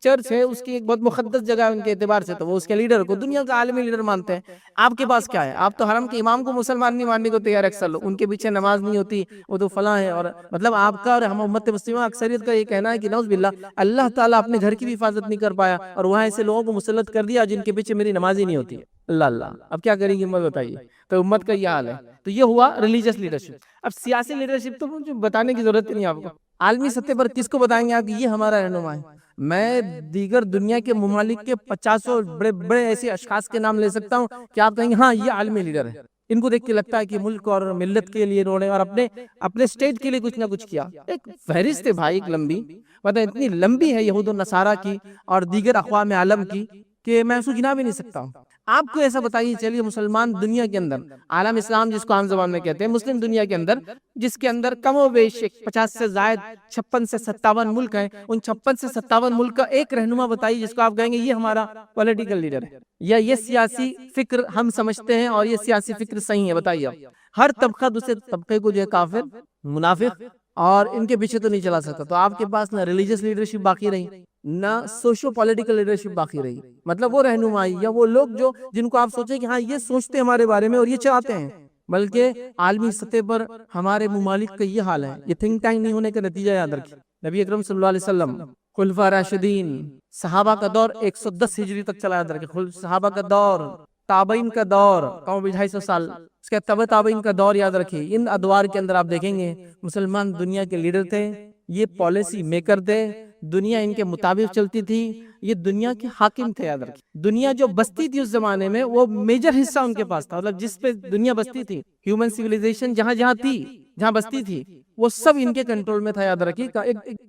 چرچ ہے، اس کی ایک بہت مقدس جگہ ہے ان کے اعتبار سے، تو وہ اس کے لیڈر کو دنیا کا عالمی لیڈر مانتے ہیں. آپ کے پاس کیا ہے؟ آپ تو حرم کے امام کو مسلمان نہیں ماننے کو تیار. اکثر لوگ ان کے پیچھے نماز نہیں ہوتی، وہ تو فلاں ہے. اور مطلب آپ کا اور ہم امت مسلمہ اکثریت کا یہ کہنا ہے کہ نعوذ باللہ اللہ تعالیٰ اپنے گھر کی بھی حفاظت نہیں کر پایا اور وہاں ایسے لوگوں کو مسلط کر دیا جن کے پیچھے میری نماز ہی نہیں ہوتی ہے. اللہ اللہ. اب کیا کریں گے امت بتائیے؟ تو امت کا یہ حال ہے. تو یہ ہوا ریلیجیس لیڈرشپ. اب سیاسی لیڈرشپ تو مجھے بتانے کی ضرورت ہی نہیں آپ کو. عالمی سطح پر کس کو بتائیں گے آپ کہ یہ ہمارا رہنما ہے؟ میں دیگر دنیا کے ممالک کے 50 بڑے بڑے ایسے اشخاص کے نام لے سکتا ہوں کہ آپ کہیں گے ہاں یہ عالمی لیڈر ہے. ان کو دیکھ کے لگتا ہے کہ ملک اور ملت کے لیے انہوں نے اور اپنے اسٹیٹ کے لیے کچھ نہ کچھ کیا. ایک فہرست ہے بھائی، ایک لمبی، مطلب اتنی لمبی ہے یہود و نصارہ کی اور دیگر اقوام عالم کی کہ میں اس کو گنا بھی نہیں سکتا ہوں. آپ کو ایسا بتائیے چلیے مسلمان دنیا کے اندر، عالم اسلام جس کو عام زبان میں کہتے ہیں، مسلم دنیا کے اندر، جس کے اندر کم و بیش 50 سے زائد 56 سے 57 ملک ہیں، ان 56 سے 57 ملک کا ایک رہنما بتائیے جس کو آپ کہیں گے یہ ہمارا پولیٹیکل لیڈر ہے، یا یہ سیاسی فکر ہم سمجھتے ہیں اور یہ سیاسی فکر صحیح ہے. بتائیے آپ. ہر طبقہ دوسرے طبقے کو جو ہے کافر، منافق اور ان کے پیچھے تو نہیں چلا سکتا. تو آپ کے پاس نہ ریلیجیس لیڈرشپ باقی رہی، نہ سوشو پولیٹیکل لیڈرشپ باقی رہی. مطلب وہ رہنمائی یا وہ لوگ جو جن کو آپ سوچیں کہ ہاں یہ سوچتے ہمارے بارے میں اور یہ چاہتے ہیں، بلکہ عالمی سطح پر ہمارے ممالک کا یہ حال ہے. یہ تھنک ٹینک نہیں ہونے کا نتیجہ یاد رکھیں. نبی اکرم صلی اللہ علیہ وسلم، خلفاء راشدین، صحابہ کا دور 110 ہجری تک چلا. یاد رکھیں. صحابہ کا دور، تابعین کا دور، 250 سال، اس کے تبع تابعین کا دور. یاد رکھیں. ان ادوار کے اندر آپ دیکھیں گے مسلمان دنیا کے لیڈر تھے، یہ پالیسی میکر تھے، دنیا ان کے مطابق چلتی تھی، یہ دنیا کے حاکم تھے. یاد رکھیں. دنیا جو بستی تھی اس زمانے میں وہ میجر حصہ ان کے پاس تھا. مطلب جس پہ دنیا بستی تھی، ہیومن سیویلائزیشن جہاں جہاں تھی، جہاں بستی تھی، وہ سب ان کے کنٹرول میں تھا. یاد رکھیے.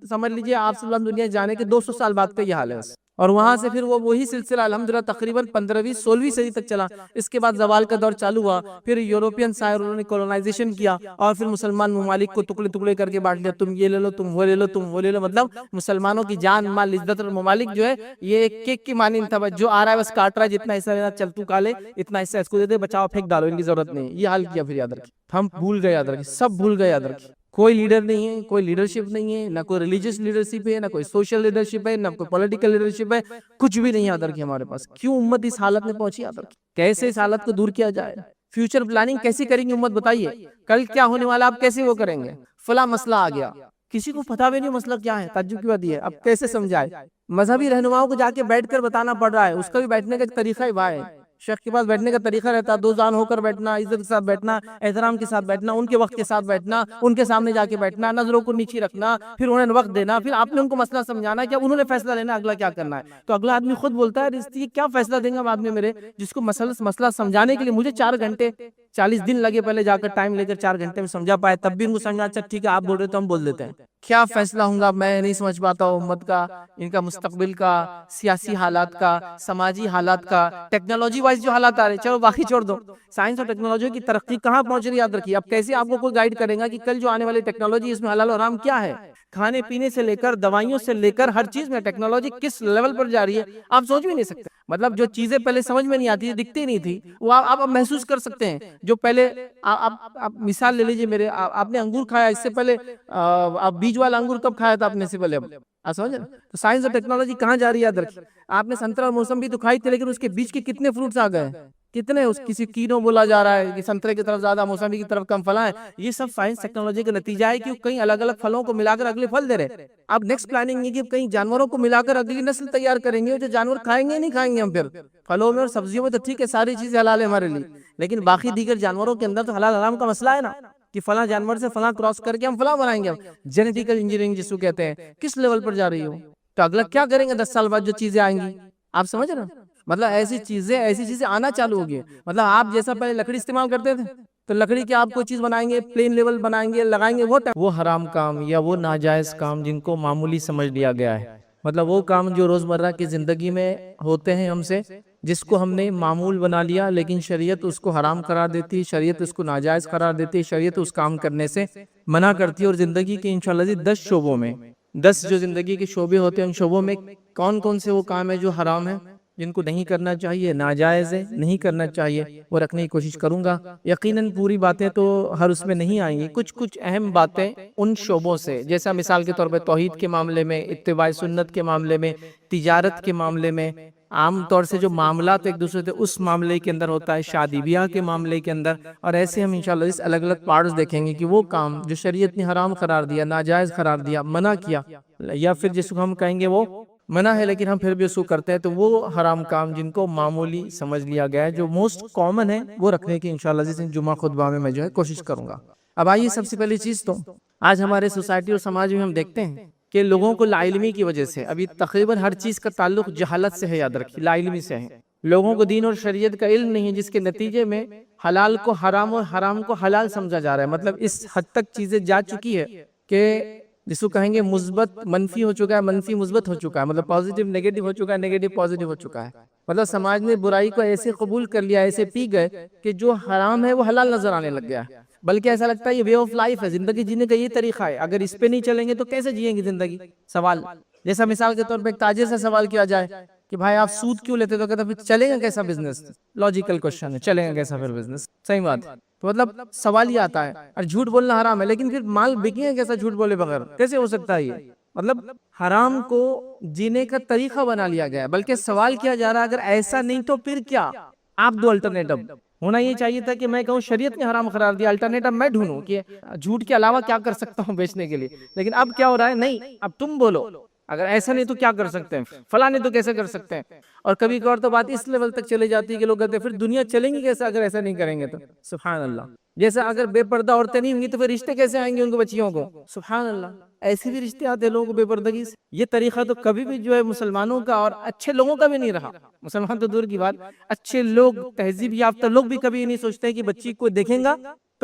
سمجھ لیجئے آپ صلی اللہ علیہ وسلم دنیا جانے کے 200 سال بعد کا یہ حال ہے. اور وہاں سے پھر وہ وہی سلسلہ الحمدللہ تقریباً 15ویں 16ویں صدی تک چلا. اس کے بعد زوال کا دور چالو ہوا. پھر یورپین سائروں نے کولونائزیشن کیا اور پھر مسلمان ممالک کو ٹکڑے ٹکڑے کر کے بانٹ لیا. تم یہ لے لو, تم وہ لے لو, تم وہ لے لو. مطلب مسلمانوں کی جان مال عزت اور ممالک جو ہے یہ ایک کیک کی مانند تھا. جو آ رہا ہے بس کاٹ رہا ہے, جتنا حصہ لینا چل تو کالے, اتنا حصہ اس کو دے دے, بچاؤ پھینک ڈالو, ان کی ضرورت نہیں. یہ حال کیا پھر. یاد رکھیں ہم بھول گئے, یاد رکھیں سب بھول گئے. یاد رکھیں کوئی لیڈر نہیں ہے, کوئی لیڈرشپ نہیں ہے, نہ کوئی ریلیجیس لیڈرشپ ہے, نہ کوئی سوشل لیڈرشپ ہے, نہ کوئی پولیٹیکل لیڈرشپ ہے, کچھ بھی نہیں. یاد رکھیں ہمارے پاس کیوں امت اس حالت میں پہنچی. یاد رکھیں کیسے اس حالت کو دور کیا جائے. فیوچر پلاننگ کیسی کریں گے امت, بتائیے. کل کیا ہونے والا آپ کیسے وہ کریں گے. فلاں مسئلہ آ گیا, کسی کو پتہ بھی نہیں مسئلہ کیا ہے. تعجب کی بات یہ ہے, اب کیسے سمجھائے. مذہبی رہنماؤں کو جا کے بیٹھ کر بتانا پڑ رہا ہے. اس کا بھی بیٹھنے کا ایک طریقہ ہی بھائی, شیخ کے پاس بیٹھنے کا طریقہ رہتا ہے, دو جان ہو کر بیٹھنا, عزت کے ساتھ بیٹھنا, احترام کے ساتھ بیٹھنا, ان کے وقت کے ساتھ بیٹھنا, ان کے سامنے جا کے بیٹھنا, نظروں کو نیچی رکھنا, پھر انہیں وقت دینا, پھر آپ نے ان کو مسئلہ سمجھانا کہ انہوں نے فیصلہ لینا اگلا کیا کرنا ہے. تو اگلا آدمی خود بولتا ہے یہ کیا فیصلہ دیں گا بعد میں میرے, جس کو مسئلہ سمجھانے کے لیے مجھے 4 گھنٹے 40 دن لگے, پہلے جا کر ٹائم لے کر 4 گھنٹے میں سمجھا پائے, تب بھی ان کو سمجھا اچھا ٹھیک ہے آپ بول رہے تو ہم بول دیتے ہیں. کیا فیصلہ ہوں گا میں نہیں سمجھ پاتا ہوں امت کا, ان کا مستقبل کا, سیاسی حالات کا, سماجی حالات کا, ٹیکنالوجی وائز جو حالات آ رہے ہیں, چلو باقی چھوڑ دو. سائنس اور ٹیکنالوجی کی ترقی کہاں پہنچ رہی ہے. یاد رکھیے اب کیسے آپ کو کوئی گائیڈ کرے گا کہ کل جو آنے والی ٹیکنالوجی اس میں حلال و حرام کیا ہے. کھانے پینے سے لے کر دوائیوں سے لے کر ہر چیز میں ٹیکنالوجی کس لیول پر جا رہی ہے آپ سوچ بھی نہیں سکتے. مطلب جو چیزیں پہلے سمجھ میں نہیں آتی, دکھتی نہیں تھی, وہ آپ اب محسوس کر سکتے ہیں. جو پہلے آپ مثال لے لیجئے میرے, آپ نے انگور کھایا, اس سے پہلے آپ بیج والا انگور کب کھایا تھا آپ نے, سے پہلے آپ سمجھ. تو سائنس اور ٹیکنالوجی کہاں جا رہی ہے. یاد رکھیے آپ نے سنترا اور موسمبی تو کھائی تھی, لیکن اس کے بیچ کے کتنے فروٹس آ گئے, کتنے, اس کسی کینو بولا جا رہا ہے کہ سنترے کی طرف زیادہ, موسمی کی طرف کم فلاں ہے. یہ سب سائنس ٹیکنالوجی کا نتیجہ ہے کہ کئی الگ الگ پھلوں کو ملا کر اگلے پھل دے رہے. اب نیکسٹ پلاننگ یہ کہ کئی جانوروں کو ملا کر اگلی نسل تیار کریں گے, جو جانور کھائیں گے نہیں کھائیں گے ہم. پھر پھلوں میں اور سبزیوں میں تو ٹھیک ہے ساری چیزیں حلال ہے ہمارے لیے, لیکن باقی دیگر جانوروں کے اندر تو حلال حرام کا مسئلہ ہے نا, کہ فلاں جانور سے فلاں کراس کر کے ہم فلاں بنائیں گے. جینیٹیکل انجینئرنگ جس کو کہتے ہیں, کس لیول پر جا رہی ہو. تو اگلا کیا کریں گے 10 سال بعد جو چیزیں آئیں گی, آپ سمجھ رہے ہیں. مطلب ایسی چیزیں آنا چالو ہو گئی. مطلب آپ جیسا پہلے لکڑی استعمال کرتے تھے, تو لکڑی کی آپ کوئی چیز بنائیں گے, پلین لیول بنائیں گے, لگائیں گے, وہ حرام کام یا وہ ناجائز کام جن کو معمولی سمجھ لیا گیا ہے. مطلب وہ کام جو روزمرہ کی زندگی میں ہوتے ہیں ہم سے, جس کو ہم نے معمول بنا لیا, لیکن شریعت اس کو حرام قرار دیتی, شریعت اس کو ناجائز قرار دیتی, شریعت اس کام کرنے سے منع کرتی ہے. اور زندگی کے انشاءاللہ 10 شعبوں میں, 10 جو زندگی کے شعبے ہوتے ہیں, ان شعبوں میں کون کون سے وہ کام ہے جو حرام ہے, جن کو نہیں کرنا چاہیے, ناجائز ہے, نہیں کرنا چاہیے, وہ رکھنے کی کوشش کروں گا. یقیناً پوری باتیں تو ہر اس میں نہیں آئیں گی, کچھ اہم باتیں ان شعبوں سے, جیسا مثال کے طور پہ توحید کے معاملے میں, اتباع سنت کے معاملے میں, تجارت کے معاملے میں, عام طور سے جو معاملات ایک دوسرے سے اس معاملے کے اندر ہوتا ہے, شادی بیاہ کے معاملے کے اندر. اور ایسے ہم انشاءاللہ اس الگ الگ پارٹس دیکھیں گے کہ وہ کام جو شریعت نے حرام قرار دیا, ناجائز قرار دیا, منع کیا, یا پھر جس کو ہم کہیں گے وہ منع ہے لیکن ہم پھر بھی اس کو کرتے ہیں, تو وہ حرام کام جن کو معمولی سمجھ لیا گیا ہے, جو موسٹ کامن ہے, وہ رکھنے کی انشاءاللہ جس جمعہ خطبہ میں جو ہے کوشش کروں گا. اب آئیے سب سے پہلی چیز, تو آج ہمارے سوسائٹی اور سماج میں ہم دیکھتے ہیں کہ لوگوں کو لا علمی کی وجہ سے ابھی تقریباً ہر چیز کا تعلق جہالت سے ہے. یاد رکھیے لا علمی سے ہے. لوگوں کو دین اور شریعت کا علم نہیں ہے, جس کے نتیجے میں حلال کو حرام اور حرام کو حلال سمجھا جا رہا ہے. مطلب اس حد تک چیزیں جا چکی ہے کہ جس کو کہیں گے مثبت منفی ہو چکا ہے, منفی مثبت ہو چکا ہے, مطلب پازیٹیو نیگیٹو ہو چکا ہے, نیگیٹو پازیٹیو ہو چکا ہے. مطلب سماج نے برائی کو ایسے قبول کر لیا, ایسے پی گئے کہ جو حرام ہے وہ حلال نظر آنے لگ گیا. بلکہ ایسا لگتا ہے یہ وے آف لائف ہے, زندگی جینے کا یہ طریقہ ہے, اگر اس پہ نہیں چلیں گے تو کیسے جئیں گے زندگی. سوال جیسا مثال کے طور پہ ایک تاجر سے سوال کیا جائے کہ بھائی آپ سود کیوں لیتے, تو کہتا پھر چلے گا کیسا بزنس. لاجیکل کوشچن ہے, چلے گا کیسا پھر بزنس. صحیح بات ہے. تو مطلب سوال یہ آتا ہے, اور جھوٹ بولنا حرام ہے, لیکن پھر مال بکے گا کیسا جھوٹ بولے بغیر, کیسے ہو سکتا ہے یہ. مطلب حرام کو جینے کا طریقہ بنا لیا گیا ہے. بلکہ سوال کیا جا رہا ہے اگر ایسا نہیں تو پھر کیا. آپ دو الٹرنیٹو ہونا یہ چاہیے تھا کہ میں کہوں شریعت نے حرام قرار دیا, الٹرنیٹو میں ڈھونڈوں کہ جھوٹ کے علاوہ کیا کر سکتا ہوں بیچنے کے لیے. لیکن اب کیا ہو رہا ہے, نہیں اب تم بولو, اگر ایسا نہیں تو کیا کر سکتے ہیں, فلاں نہیں تو کیسے کر سکتے ہیں. اور کبھی کبھار تو بات اس لیول تک چلے جاتی ہے کہ لوگ کہتے ہیں پھر دنیا چلیں گی کیسے اگر ایسا نہیں کریں گے تو. سبحان اللہ. جیسے اگر بے پردہ عورتیں نہیں ہوں گی تو پھر رشتے کیسے آئیں گے ان کو, بچیوں کو. سبحان اللہ. ایسے بھی رشتے آتے ہیں لوگوں کو بے پردگی سے. یہ طریقہ تو کبھی بھی جو ہے مسلمانوں کا اور اچھے لوگوں کا بھی نہیں رہا. مسلمان تو دور کی بات, اچھے لوگ, تہذیب یافتہ لوگ بھی کبھی نہیں سوچتے کہ بچی کو دیکھیں گا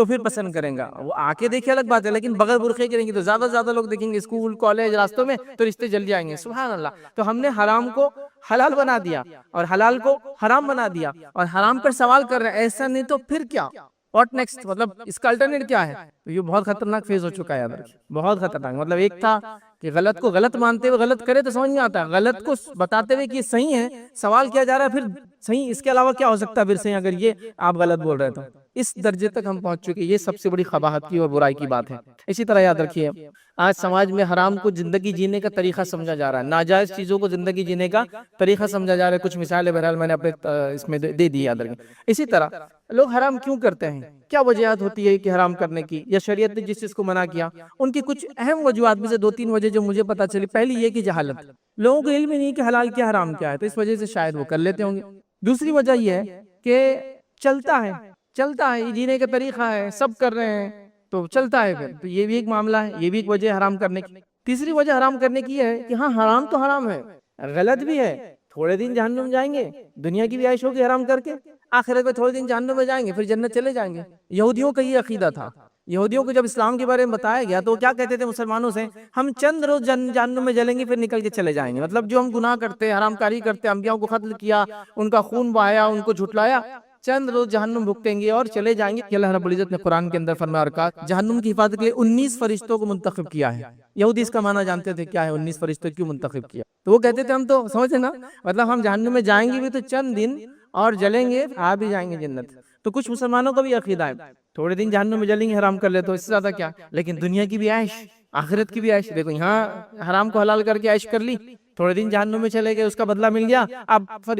تو پھر پسند کریں گا. وہ آ کے دیکھے الگ بات ہے, لیکن بغیر برقعے کے رہیں گے تو زیادہ سے زیادہ لوگ دیکھیں گے اسکول کالج راستوں میں تو رشتے جلدی آئیں گے. سبحان اللہ. تو ہم نے حرام کو حلال بنا دیا اور حلال کو حرام بنا دیا اور حرام پر سوال کر رہے ہیں. ایسا نہیں تو پھر کیا, واٹ نیکسٹ, مطلب اس کا الٹرنیٹ کیا ہے؟ تو یہ بہت خطرناک فیز ہو چکا ہے یاد رکھیے, بہت خطرناک. مطلب ایک تھا کہ غلط کو غلط مانتے ہوئے غلط کرے تو سمجھ نہیں آتا, غلط کو بتاتے ہوئے کہ یہ صحیح ہے سوال کیا جا رہا ہے, پھر صحیح اس کے علاوہ کیا ہو سکتا ہے پھر صحیح, اگر یہ آپ غلط بول رہے تو اس درجے تک ہم پہنچ چکے. یہ سب سے بڑی قباحت کی اور برائی کی بات ہے. اسی طرح یاد رکھیے آج سماج میں حرام کو زندگی جینے کا طریقہ سمجھا جا رہا ہے, ناجائز چیزوں کو زندگی جینے کا طریقہ سمجھا جا رہا ہے. کچھ مثالیں بہرحال میں نے اپنے اس میں دے دی, یاد رکھیں. اسی طرح لوگ حرام کیوں کرتے ہیں, کیا وجوہات ہوتی ہے کہ حرام کرنے کی, یا شریعت نے جس چیز کو منع کیا ان کی کچھ اہم وجوہات میں سے 2-3 وجہ جو مجھے پتہ چلی. پہلی یہ کہ جہالت, لوگوں کو علم ہی نہیں کہ حلال کیا حرام کیا ہے, تو اس وجہ سے شاید وہ کر لیتے ہوں گے. دوسری وجہ یہ ہے کہ چلتا ہے یہ جینے کا طریقہ ہے, سب کر رہے ہیں تو چلتا ہے پھر, تو یہ بھی ایک معاملہ ہے, یہ بھی ایک وجہ ہے حرام کرنے کی. تیسری وجہ حرام کرنے کی ہے کہ ہاں حرام تو حرام ہے, غلط بھی ہے, تھوڑے دن جہنم میں جائیں گے, دنیا کی بھی عیش ہوگی حرام کر کے, آخرت میں تھوڑے دن جہنم میں جائیں گے, پھر جنت چلے جائیں گے. یہودیوں کا یہ عقیدہ تھا. یہودیوں کو جب اسلام کے بارے میں بتایا گیا تو وہ کیا کہتے تھے مسلمانوں سے, ہم چند روز جہنم میں جلیں گے پھر نکل کے چلے جائیں گے. مطلب جو ہم گناہ کرتے, حرام کاری کرتے, انبیاء کو قتل کیا, ان کا خون بہایا, ان کو جھٹلایا, چند روز جہنم بھگتیں گے اور چلے جائیں گے. کہ اللہ رب العزت نے قرآن کے اندر فرمایا اور کہا جہنم کی حفاظت کے لیے 19 فرشتوں کو منتخب کیا ہے. یہودی اس کا معنی جانتے تھے کیا ہے, 19 فرشتوں کیوں منتخب کیا, تو وہ کہتے تھے ہم تو سمجھتے نا, مطلب ہم جہنم میں جائیں گے بھی تو چند دن اور جلیں گے, آ بھی جائیں گے جنت. تو کچھ مسلمانوں کا بھی عقیدہ ہے تھوڑے دن جہنم میں جلیں گے حرام کر لے تو اس سے زیادہ کیا, لیکن دنیا کی بھی عیش, آخرت کی بھی عیش. دیکھو یہاں حرام کو حلال کر کے عیش کر لی, تھوڑے دن جہنم میں چلے گئے, اس کا بدلہ مل گیا, اب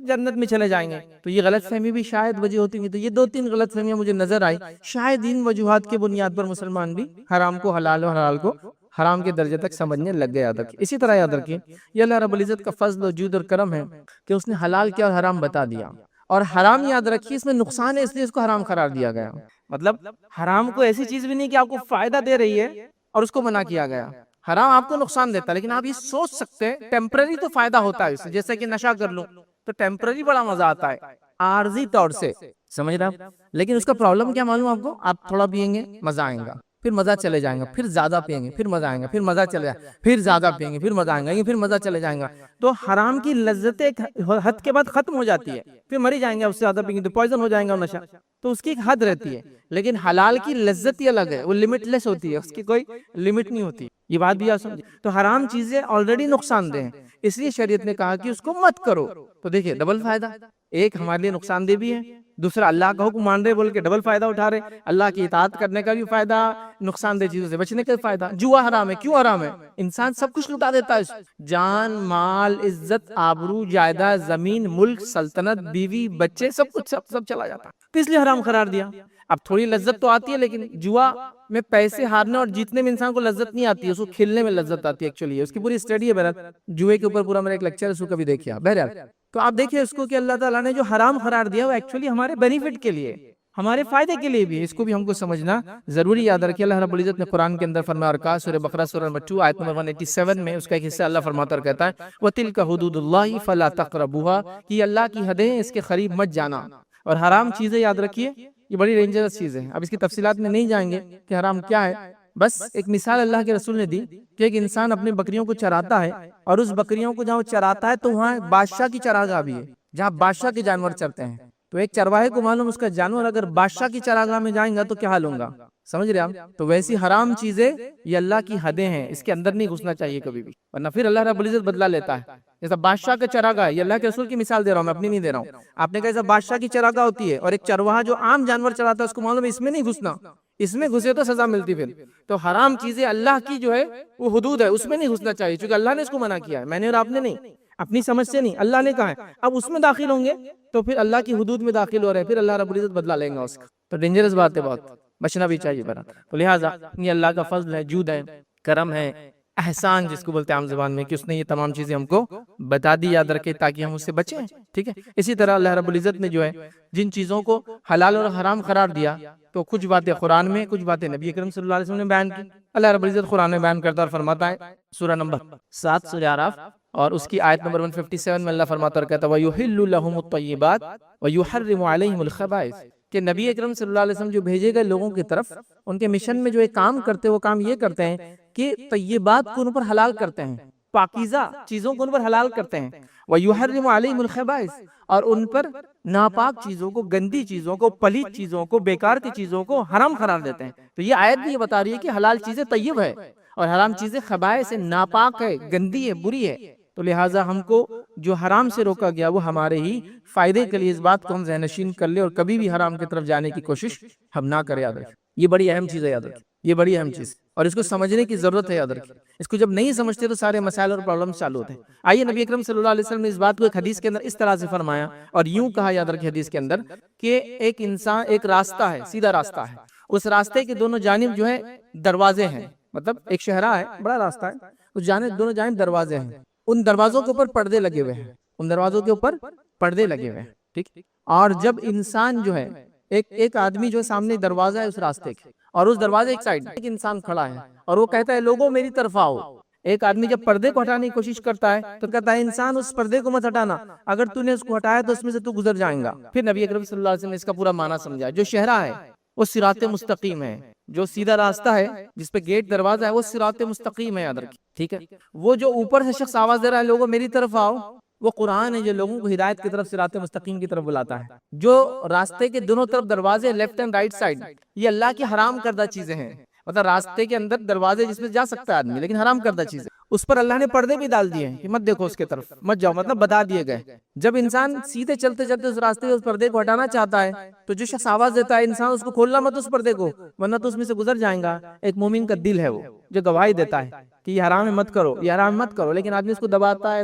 جنت میں چلے جائیں گے. تو یہ غلط فہمی بھی شاید وجہ ہوتی ہے. تو یہ 2-3 غلط فہمیاں مجھے نظر آئی, شاید ان وجوہات کی بنیاد پر مسلمان بھی حرام کو حلال اور حلال کو حرام کے درجے تک سمجھنے لگ گئے. یاد رکھیے. اسی طرح یاد رکھیے یہ اللہ رب العزت کا فضل و جود اور کرم ہے کہ اس نے حلال کیا اور حرام بتا دیا, اور حرام یاد رکھیے اس میں نقصان ہے اس لیے اس کو حرام قرار دیا گیا. مطلب حرام کو ایسی چیز بھی نہیں کہ آپ کو فائدہ دے رہی ہے اور اس کو منع کیا گیا. حرام آپ کو نقصان دیتا ہے, لیکن آپ یہ سوچ سکتے ہیں ٹیمپرری تو فائدہ ہوتا ہے اس سے, جیسے کہ نشہ کر لوں تو ٹیمپرری بڑا مزہ آتا ہے عارضی طور سے, سمجھ رہے آپ. لیکن اس کا پرابلم کیا معلوم آپ کو, آپ تھوڑا پیئیں گے مزہ آئے گا, پھر مزہ چلے جائیں گا, پھر زیادہ پیئیں گے پھر مزہ آئے گا, پھر مزہ چلے جائے گا, پھر زیادہ پیئیں گے پھر مزہ آئے گا, پھر مزہ چلے جائیں گا. تو حرام کی لذت ایک حد کے بعد ختم ہو جاتی ہے, پھر مری جائیں گے, اس سے زیادہ پیئیں گے تو پوائزن ہو جائیں گا نشہ, تو اس کی ایک حد رہتی ہے. لیکن حلال کی لذت ہی الگ ہے, وہ لمٹ لیس ہوتی ہے, اس کی کوئی لمٹ نہیں ہوتی. یہ بات بھی آپ سمجھیں. تو حرام چیزیں آلریڈی نقصان دہ ہیں, اس لیے شریعت نے کہا کہ اس کو مت کرو. تو دیکھیں ڈبل فائدہ, ایک ہمارے لیے نقصان دہ بھی ہے, دوسرا اللہ کا حکم مان رہے بول کے ڈبل فائدہ اٹھا رہے. اللہ کی اطاعت کرنے کا بھی فائدہ, نقصان دہ چیزوں سے بچنے کا بھی فائدہ. جوا حرام ہے, کیوں حرام ہے؟ انسان سب کچھ لٹا دیتا ہے, جان مال عزت آبرو جائیداد زمین ملک سلطنت بیوی بچے سب کچھ سب چلا جاتا, تو اس لیے حرام قرار دیا. اب تھوڑی لذت تو آتی ہے, لیکن جوا میں پیسے ہارنے اور جیتنے میں انسان کو لذت نہیں آتی ہے, اس کو کھیلنے میں لذت آتی ہے. ایکچولی اس کی پوری اسٹڈی ہے بہرحال, جوئے کے اوپر پورا میرا ایک لیکچر ہے, اس کو کبھی دیکھیا بہرحال. تو آپ دیکھیں اس کو کہ اللہ تعالیٰ نے جو حرام قرار دیا وہ ایکچولی ہمارے بینیفٹ کے لیے, ہمارے فائدے کے لیے بھی, اس کو بھی ہم کو سمجھنا ضروری. یاد رکھیے اللہ رب العزت نے قرآن کے اندر فرمایا اور کہا, سورہ بقرہ سورہ نمبر 2 آیت نمبر 187 میں اس کا ایک حصہ اللہ فرماتا اور کہتا ہے وَتِلْكَ حُدُودُ اللَّهِ فَلَا تَقْرَبُوهَا, کہ اللہ کی حدیں ہیں, اس کے قریب مت جانا. اور حرام چیزیں یاد رکھیے یہ بڑی ڈینجرس چیز ہے. اب اس کی تفصیلات میں نہیں جائیں گے کہ حرام کیا ہے, بس ایک مثال اللہ کے رسول نے دی کہ ایک انسان اپنی بکریوں کو چراتا ہے, اور اس بکریوں کو جہاں وہ چراتا ہے تو وہاں بادشاہ کی چراگاہ بھی ہے, جہاں بادشاہ کے جانور چرتے ہیں. تو ایک چرواہے کو معلوم اس کا جانور اگر بادشاہ کی چراگاہ میں جائیں گا تو کیا حال ہوگا, سمجھ رہے آپ. تو ویسی حرام چیزیں یہ اللہ کی حدیں ہیں, اس کے اندر نہیں گھسنا چاہیے کبھی بھی, ورنہ پھر اللہ رب العزت بدلہ لیتا ہے. جیسا بادشاہ کا چراگاہ, یہ اللہ کے رسول کی مثال دے رہا ہوں میں, اپنی نہیں دے رہا ہوں. آپ نے کہا ایسا بادشاہ کی چراگاہ ہوتی ہے, اور ایک چرواہا جو عام جانور چراتا ہے اس کو معلوم ہے اس میں نہیں گھسنا, اس میں گھسے تو سزا ملتی. پھر تو حرام چیزیں اللہ کی جو ہے وہ حدود ہے, اس میں نہیں گھسنا چاہیے, چونکہ اللہ نے اس کو منع کیا ہے, میں نے اور آپ نے نہیں, اپنی سمجھ سے نہیں, اللہ نے کہا ہے. اب اس میں داخل ہوں گے تو پھر اللہ کی حدود میں داخل ہو رہے ہیں, پھر اللہ رب العزت بدلہ لیں گا اس کا. تو ڈینجرس بات ہے, بہت بچنا بھی چاہیے برا. تو لہٰذا یہ اللہ کا فضل ہے, جود ہے, کرم ہے, احسان جس کو بولتے ہیں عام زبان میں, کہ اس نے یہ تمام چیزیں ہم کو بتا دی, یاد رکھے تاکہ ہم اس سے بچیں. ٹھیک ہے. اسی طرح اللہ رب العزت نے جو ہے جن چیزوں کو حلال اور حرام قرار دیا, تو کچھ باتیں قرآن میں, کچھ باتیں نبی اکرم صلی اللہ علیہ وسلم نے بیان کی. اللہ رب العزت قرآن میں بیان کرتا اور فرماتا ہے, سورہ نمبر 7 سورہ اعراف اور اس کی آیت نمبر 157 میں اللہ فرماتا اور کہتا ہے وَيُحِلُّ لَهُمُ الطَّيِّبَاتِ وَيُحَرِّمُ عَلَيْهِمُ الْخَبَائِثَ, کہ نبی اکرم صلی اللہ علیہ وسلم جو بھیجے گئے لوگوں کی طرف، ان کے مشن میں جو ایک کام کرتے ہیں وہ کام یہ کرتے ہیں کہ طیبات کو ان پر حلال کرتے ہیں، پاکیزہ چیزوں کو ان پر حلال کرتے ہیں، وَيُحَرِّمُ عَلَيْهِمُ الْخَبَائِثَ، اور ان پر ناپاک چیزوں کو، گندی چیزوں کو، پلیت چیزوں کو، بیکار کی چیزوں کو حرام قرار دیتے ہیں۔ تو یہ آیت بھی یہ بتا رہی ہے کہ حلال چیزیں طیب ہے اور حرام چیزیں خبائث سے ناپاک ہے، گندی ہے، بری ہے۔ تو لہٰذا ہم کو جو حرام سے روکا گیا وہ ہمارے ہی فائدے کے لیے، اس بات کو ہم ذہن نشین کر لیں اور کبھی بھی حرام کی طرف جانے کی کوشش ہم نہ کریں۔ یاد رکھیں، یہ بڑی اہم چیز ہے، یاد رکھیں، یہ بڑی اہم چیز، اور اس کو سمجھنے کی ضرورت ہے۔ یاد رکھیں، اس کو جب نہیں سمجھتے تو سارے مسائل اور پرابلم چالو ہوتے ہیں۔ آئیے، نبی اکرم صلی اللہ علیہ وسلم نے اس بات کو ایک حدیث کے اندر اس طرح سے فرمایا اور یوں کہا، یاد رکھیں حدیث کے اندر، کہ ایک انسان، ایک راستہ ہے، سیدھا راستہ ہے، اس راستے کے دونوں جانب جو ہے دروازے ہیں، مطلب ایک شہرا ہے، بڑا راستہ ہے، اس جانب دونوں جانب دروازے ہیں، ان دروازوں کے اوپر پردے لگے ہوئے ہیں، ان دروازوں کے اوپر پردے لگے ہوئے ہیں، ٹھیک۔ اور جب انسان جو ہے، ایک آدمی جو سامنے دروازہ ہے اس راستے کے، اور اس دروازے ایک سائیڈ ایک انسان کھڑا ہے اور وہ کہتا ہے لوگوں میری طرف آؤ۔ ایک آدمی جب پردے کو ہٹانے کی کوشش کرتا ہے تو کہتا ہے انسان اس پردے کو مت ہٹانا، اگر تو نے اس کو ہٹایا تو اس میں سے تو گزر جائیں گا۔ پھر نبی اکرم صلی اللہ علیہ وسلم نے اس کا پورا معنی سمجھا، جو شہرا ہے وہ صراط مستقیم ہے، جو سیدھا راستہ ہے جس پہ گیٹ دروازہ ہے وہ صراط مستقیم ہے، یاد رکھیں، ٹھیک ہے۔ وہ جو اوپر سے شخص آواز دے رہا ہے لوگوں میری طرف آؤ، وہ قرآن ہے جو لوگوں کو ہدایت کی طرف، صراط مستقیم کی طرف بلاتا ہے۔ جو راستے کے دونوں طرف دروازے، لیفٹ اینڈ رائٹ سائڈ، یہ اللہ کی حرام کردہ چیزیں ہیں، مطلب راستے کے اندر دروازے جس میں جا سکتا ہے آدمی لیکن حرام کردہ چیزیں، اس پر اللہ نے پردے بھی ڈال دیے ہیں کہ مت دیکھو اس کے طرف، مت جاؤ، مطلب بتا دیے گئے۔ جب انسان سیدھے چلتے چلتے اس راستے اس پردے کو ہٹانا چاہتا ہے تو جو شخص آواز دیتا ہے انسان اس کو کھولنا مت اس پردے کو، ورنہ تو اس میں سے گزر جائیں گا۔ ایک مومن کا دل ہے وہ جو گواہی دیتا ہے کہ یہ حرام ہے مت کرو، یہ حرام ہے مت کرو، لیکن آدمی اس کو دباتا ہے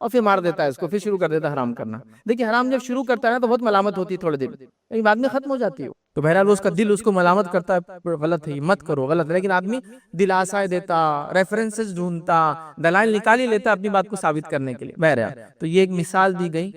اور پھر مار دیتا ہے اس کو، پھر شروع کر دیتا ہے حرام کرنا۔ دیکھیں، حرام جب شروع کرتا ہے نا تو بہت ملامت ہوتی ہے تھوڑے دن، لیکن بعد میں ختم ہو جاتی ہے۔ تو بہرحال اس کا دل اس کو ملامت کرتا ہے، غلط ہے، مت کرو، غلط ہے، لیکن آدمی دلاسائے دیتا، ریفرنسز ڈھونڈتا، دلائل نکال ہی لیتا اپنی بات کو ثابت کرنے کے لیے۔ بہرحال تو یہ ایک مثال دی گئی،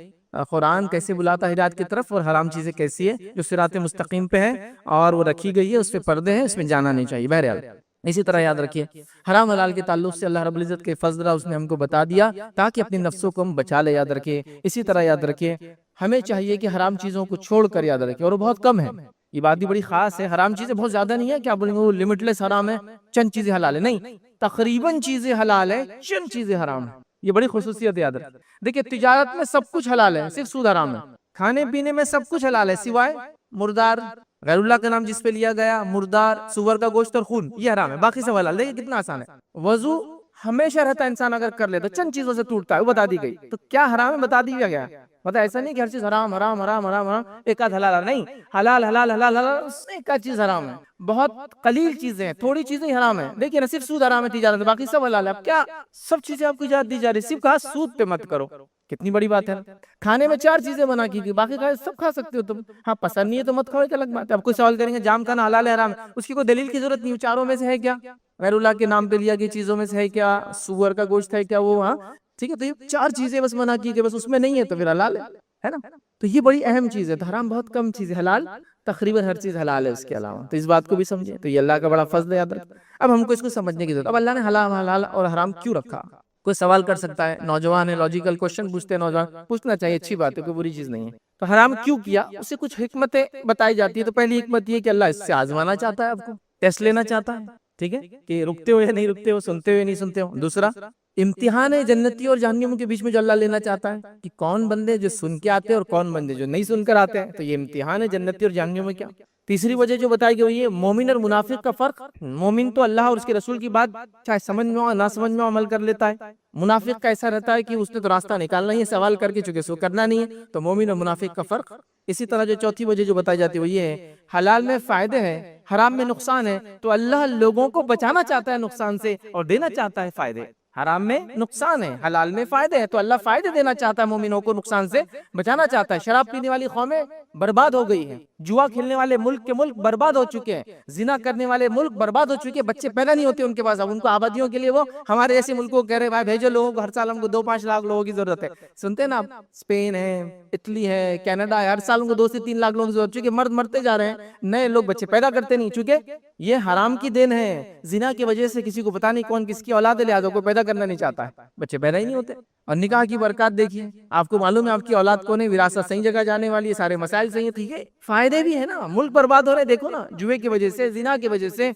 قرآن کیسے بلاتا ہے ہدایت کی طرف، اور حرام چیزیں کیسی ہے جو صراط مستقیم پہ ہے اور وہ رکھی گئی ہے، اس پہ پردے ہیں، اس میں جانا نہیں چاہیے۔ بہرحال اسی طرح یاد رکھیے، حرام حلال کے تعلق سے اللہ رب العزت کے فضل اس نے ہم کو بتا دیا تاکہ اپنی نفسوں کو ہم بچا لے۔ یاد رکھیے، اسی طرح یاد رکھیے ہمیں چاہیے کہ حرام چیزوں کو چھوڑ کر، یاد رکھیے، اور وہ بہت کم ہے، یہ بات بھی بڑی خاص ہے، حرام چیزیں بہت زیادہ نہیں ہے کہ آپ بولیں گے وہ لمٹ لیس حرام ہے، چند چیزیں حلال ہے، نہیں، تقریباً چیزیں حلال ہے، چند چیزیں حرام ہے، یہ بڑی خصوصیت یاد رکھیں۔ دیکھیے، تجارت میں سب کچھ حلال ہے، صرف سود حرام ہے، کھانے پینے میں سب کچھ حلال ہے سوائے مردار، غیر اللہ کا نام جس پہ لیا گیا، مردار، سور کا گوشت اور خون، یہ حرام ہے، باقی سب حلال۔ دیکھیں کتنا آسان ہے۔ وضو ہمیشہ رہتا ہے، انسان اگر کر لے تو چند چیزوں سے ٹوٹتا ہے، وہ بتا دی گئی، تو کیا حرام ہے بتا دیا گیا۔ مطلب ایسا نہیں کہ ہر چیز حرام حرام حرام حرام حرام، ایک آدھ حلال نہیں، حلال حلال حلال حلال، ایک آدھ چیز حرام ہے، بہت قلیل چیزیں ہیں، تھوڑی چیزیں حرام ہیں۔ دیکھیے نا، صرف سود حرام ہے تجارت میں، باقی سب حلال ہے۔ اب کیا سب چیزیں آپ کو اجازت دی جا رہی، صرف کہا سود پہ مت کرو، کتنی بڑی بات ہے۔ کھانے میں 4 چیزیں منع کی گئی، باقی سب کھا سکتے ہو تم، ہاں پسند نہیں ہے تو مت کھاؤ، ایک الگ بات ہے۔ اب کوئی سوال کریں گے جام کھانا حلال ہے حرام ہے، اس کی کوئی دلیل کی ضرورت نہیں، چاروں میں سے ہے کیا؟ غیر اللہ کے نام پہ لیا گئی چیزوں میں سے ہے کیا؟ سور کا گوشت ہے کیا؟ وہ ہاں ٹھیک ہے، تو یہ 4 چیزیں بس منع کی گئی، بس اس میں نہیں ہے تو پھر حلال ہے نا۔ تو یہ بڑی اہم چیز ہے، تو حرام بہت کم چیز ہے، حلال تقریباً ہر چیز حلال ہے اس کے علاوہ، تو اس بات کو بھی سمجھیں، تو یہ اللہ کا بڑا فضل ہے، یاد رکھ۔ اب ہم کو اس کو سمجھنے کی ضرورت، اب اللہ نے حلال اور حرام کیوں رکھا؟ کوئی سوال کر سکتا ہے، نوجوان ہے، لاجیکل کوشچن پوچھتے ہیں نوجوان، پوچھنا چاہیے، اچھی بات ہے، کوئی بری چیز نہیں ہے۔ تو حرام کیوں کیا، اس سے کچھ حکمتیں بتائی جاتی ہے۔ تو پہلی حکمت یہ کہ اللہ اس سے آزمانا چاہتا ہے، آپ کو ٹیسٹ لینا چاہتا ہے، ٹھیک ہے، کہ رکتے ہو یا نہیں رکتے ہو، سنتے ہو یا نہیں سنتے ہو۔ دوسرا، امتحان ہے جنتی اور جہنمیوں کے بیچ میں جو اللہ لینا چاہتا ہے کہ کون بندے جو سن کے آتے ہیں اور کون بندے جو نہیں سن کر آتے ہیں، تو یہ امتحان ہے جنتی اور جہنمیوں میں کیا۔ تیسری وجہ جو بتائی گئی یہ مومن اور منافق کا فرق، مومن تو اللہ اور اس کے رسول کی بات چاہے سمجھ میں ہو نہ سمجھ میں ہو عمل کر لیتا ہے، منافق کا ایسا رہتا ہے کہ اس نے تو راستہ نکالنا ہی ہے سوال کر کے، چونکہ سو کرنا نہیں ہے، تو مومن اور منافق کا فرق۔ اسی طرح جو چوتھی وجہ جو بتائی جاتی ہے وہ یہ ہے، حلال میں فائدے ہیں، حرام میں نقصان ہے، تو اللہ لوگوں کو بچانا چاہتا ہے نقصان سے اور دینا چاہتا ہے فائدے۔ حرام میں نقصان ہے، حلال میں فائدے ہیں، تو اللہ فائدے دینا چاہتا ہے، مومنوں کو نقصان سے بچانا چاہتا ہے۔ شراب پینے والی قومیں برباد ہو گئی ہیں، جوا کھیلنے والے ملک کے ملک برباد ہو چکے ہیں، زنا کرنے والے ملک برباد ہو چکے ہیں، بچے پیدا نہیں ہوتے ان کے پاس، اب ان کو آبادیوں کے لیے وہ ہمارے ایسے ملکوں کو کہہ رہے بھائی بھیجو لوگوں کو، ہر سال ہم کو 2-5 لاکھ لوگوں کی ضرورت ہے۔ سنتے ہیں نا آپ، اسپین ہے، اٹلی ہے، کینیڈا ہے، ہر سال ان کو 2 سے 3 لاکھ لوگوں کی ضرورت، چونکہ مرد مرتے جا رہے ہیں، نئے لوگ بچے پیدا کرتے نہیں، چونکہ یہ حرام کی دین ہے، زنا کی وجہ سے کسی کو پتہ نہیں کون کس کی اولاد ہے، لہٰذا کوئی پیدا کرنا نہیں چاہتا ہے، بچے پیدا ہی نہیں ہوتے۔ اور نکاح کی برکات دیکھیے، آپ کو معلوم ہے آپ کی اولاد کون ہے، وراثت صحیح جگہ جانے والی ہے، سارے مسائل صحیح ہیں، ٹھیک ہے، فائدے بھی ہیں نا، ملک برباد ہو رہے ہیں، دیکھو نا، جوئے کی وجہ سے، زنا کی وجہ سے،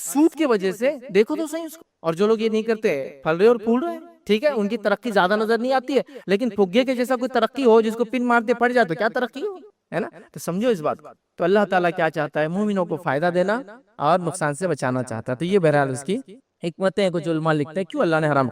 سود کی وجہ سے، دیکھو تو صحیح اس کو۔ اور جو لوگ یہ نہیں کرتے پھل رہے اور پھول رہے ہیں، ٹھیک ہے، ان کی ترقی زیادہ نظر نہیں آتی ہے، لیکن پھگے کے جیسا کوئی ترقی ہو جس کو پن مارتے پڑ جائے تو کیا ترقی ہو، ہے نا؟ تو سمجھو اس بات کو۔ تو اللہ تعالیٰ کیا چاہتا ہے، مومنوں کو فائدہ دینا اور نقصان سے بچانا چاہتا ہے۔ تو یہ بہرحال اس کی حکمتیں، کچھ علماء لکھتے ہیں کیوں اللہ نے حرام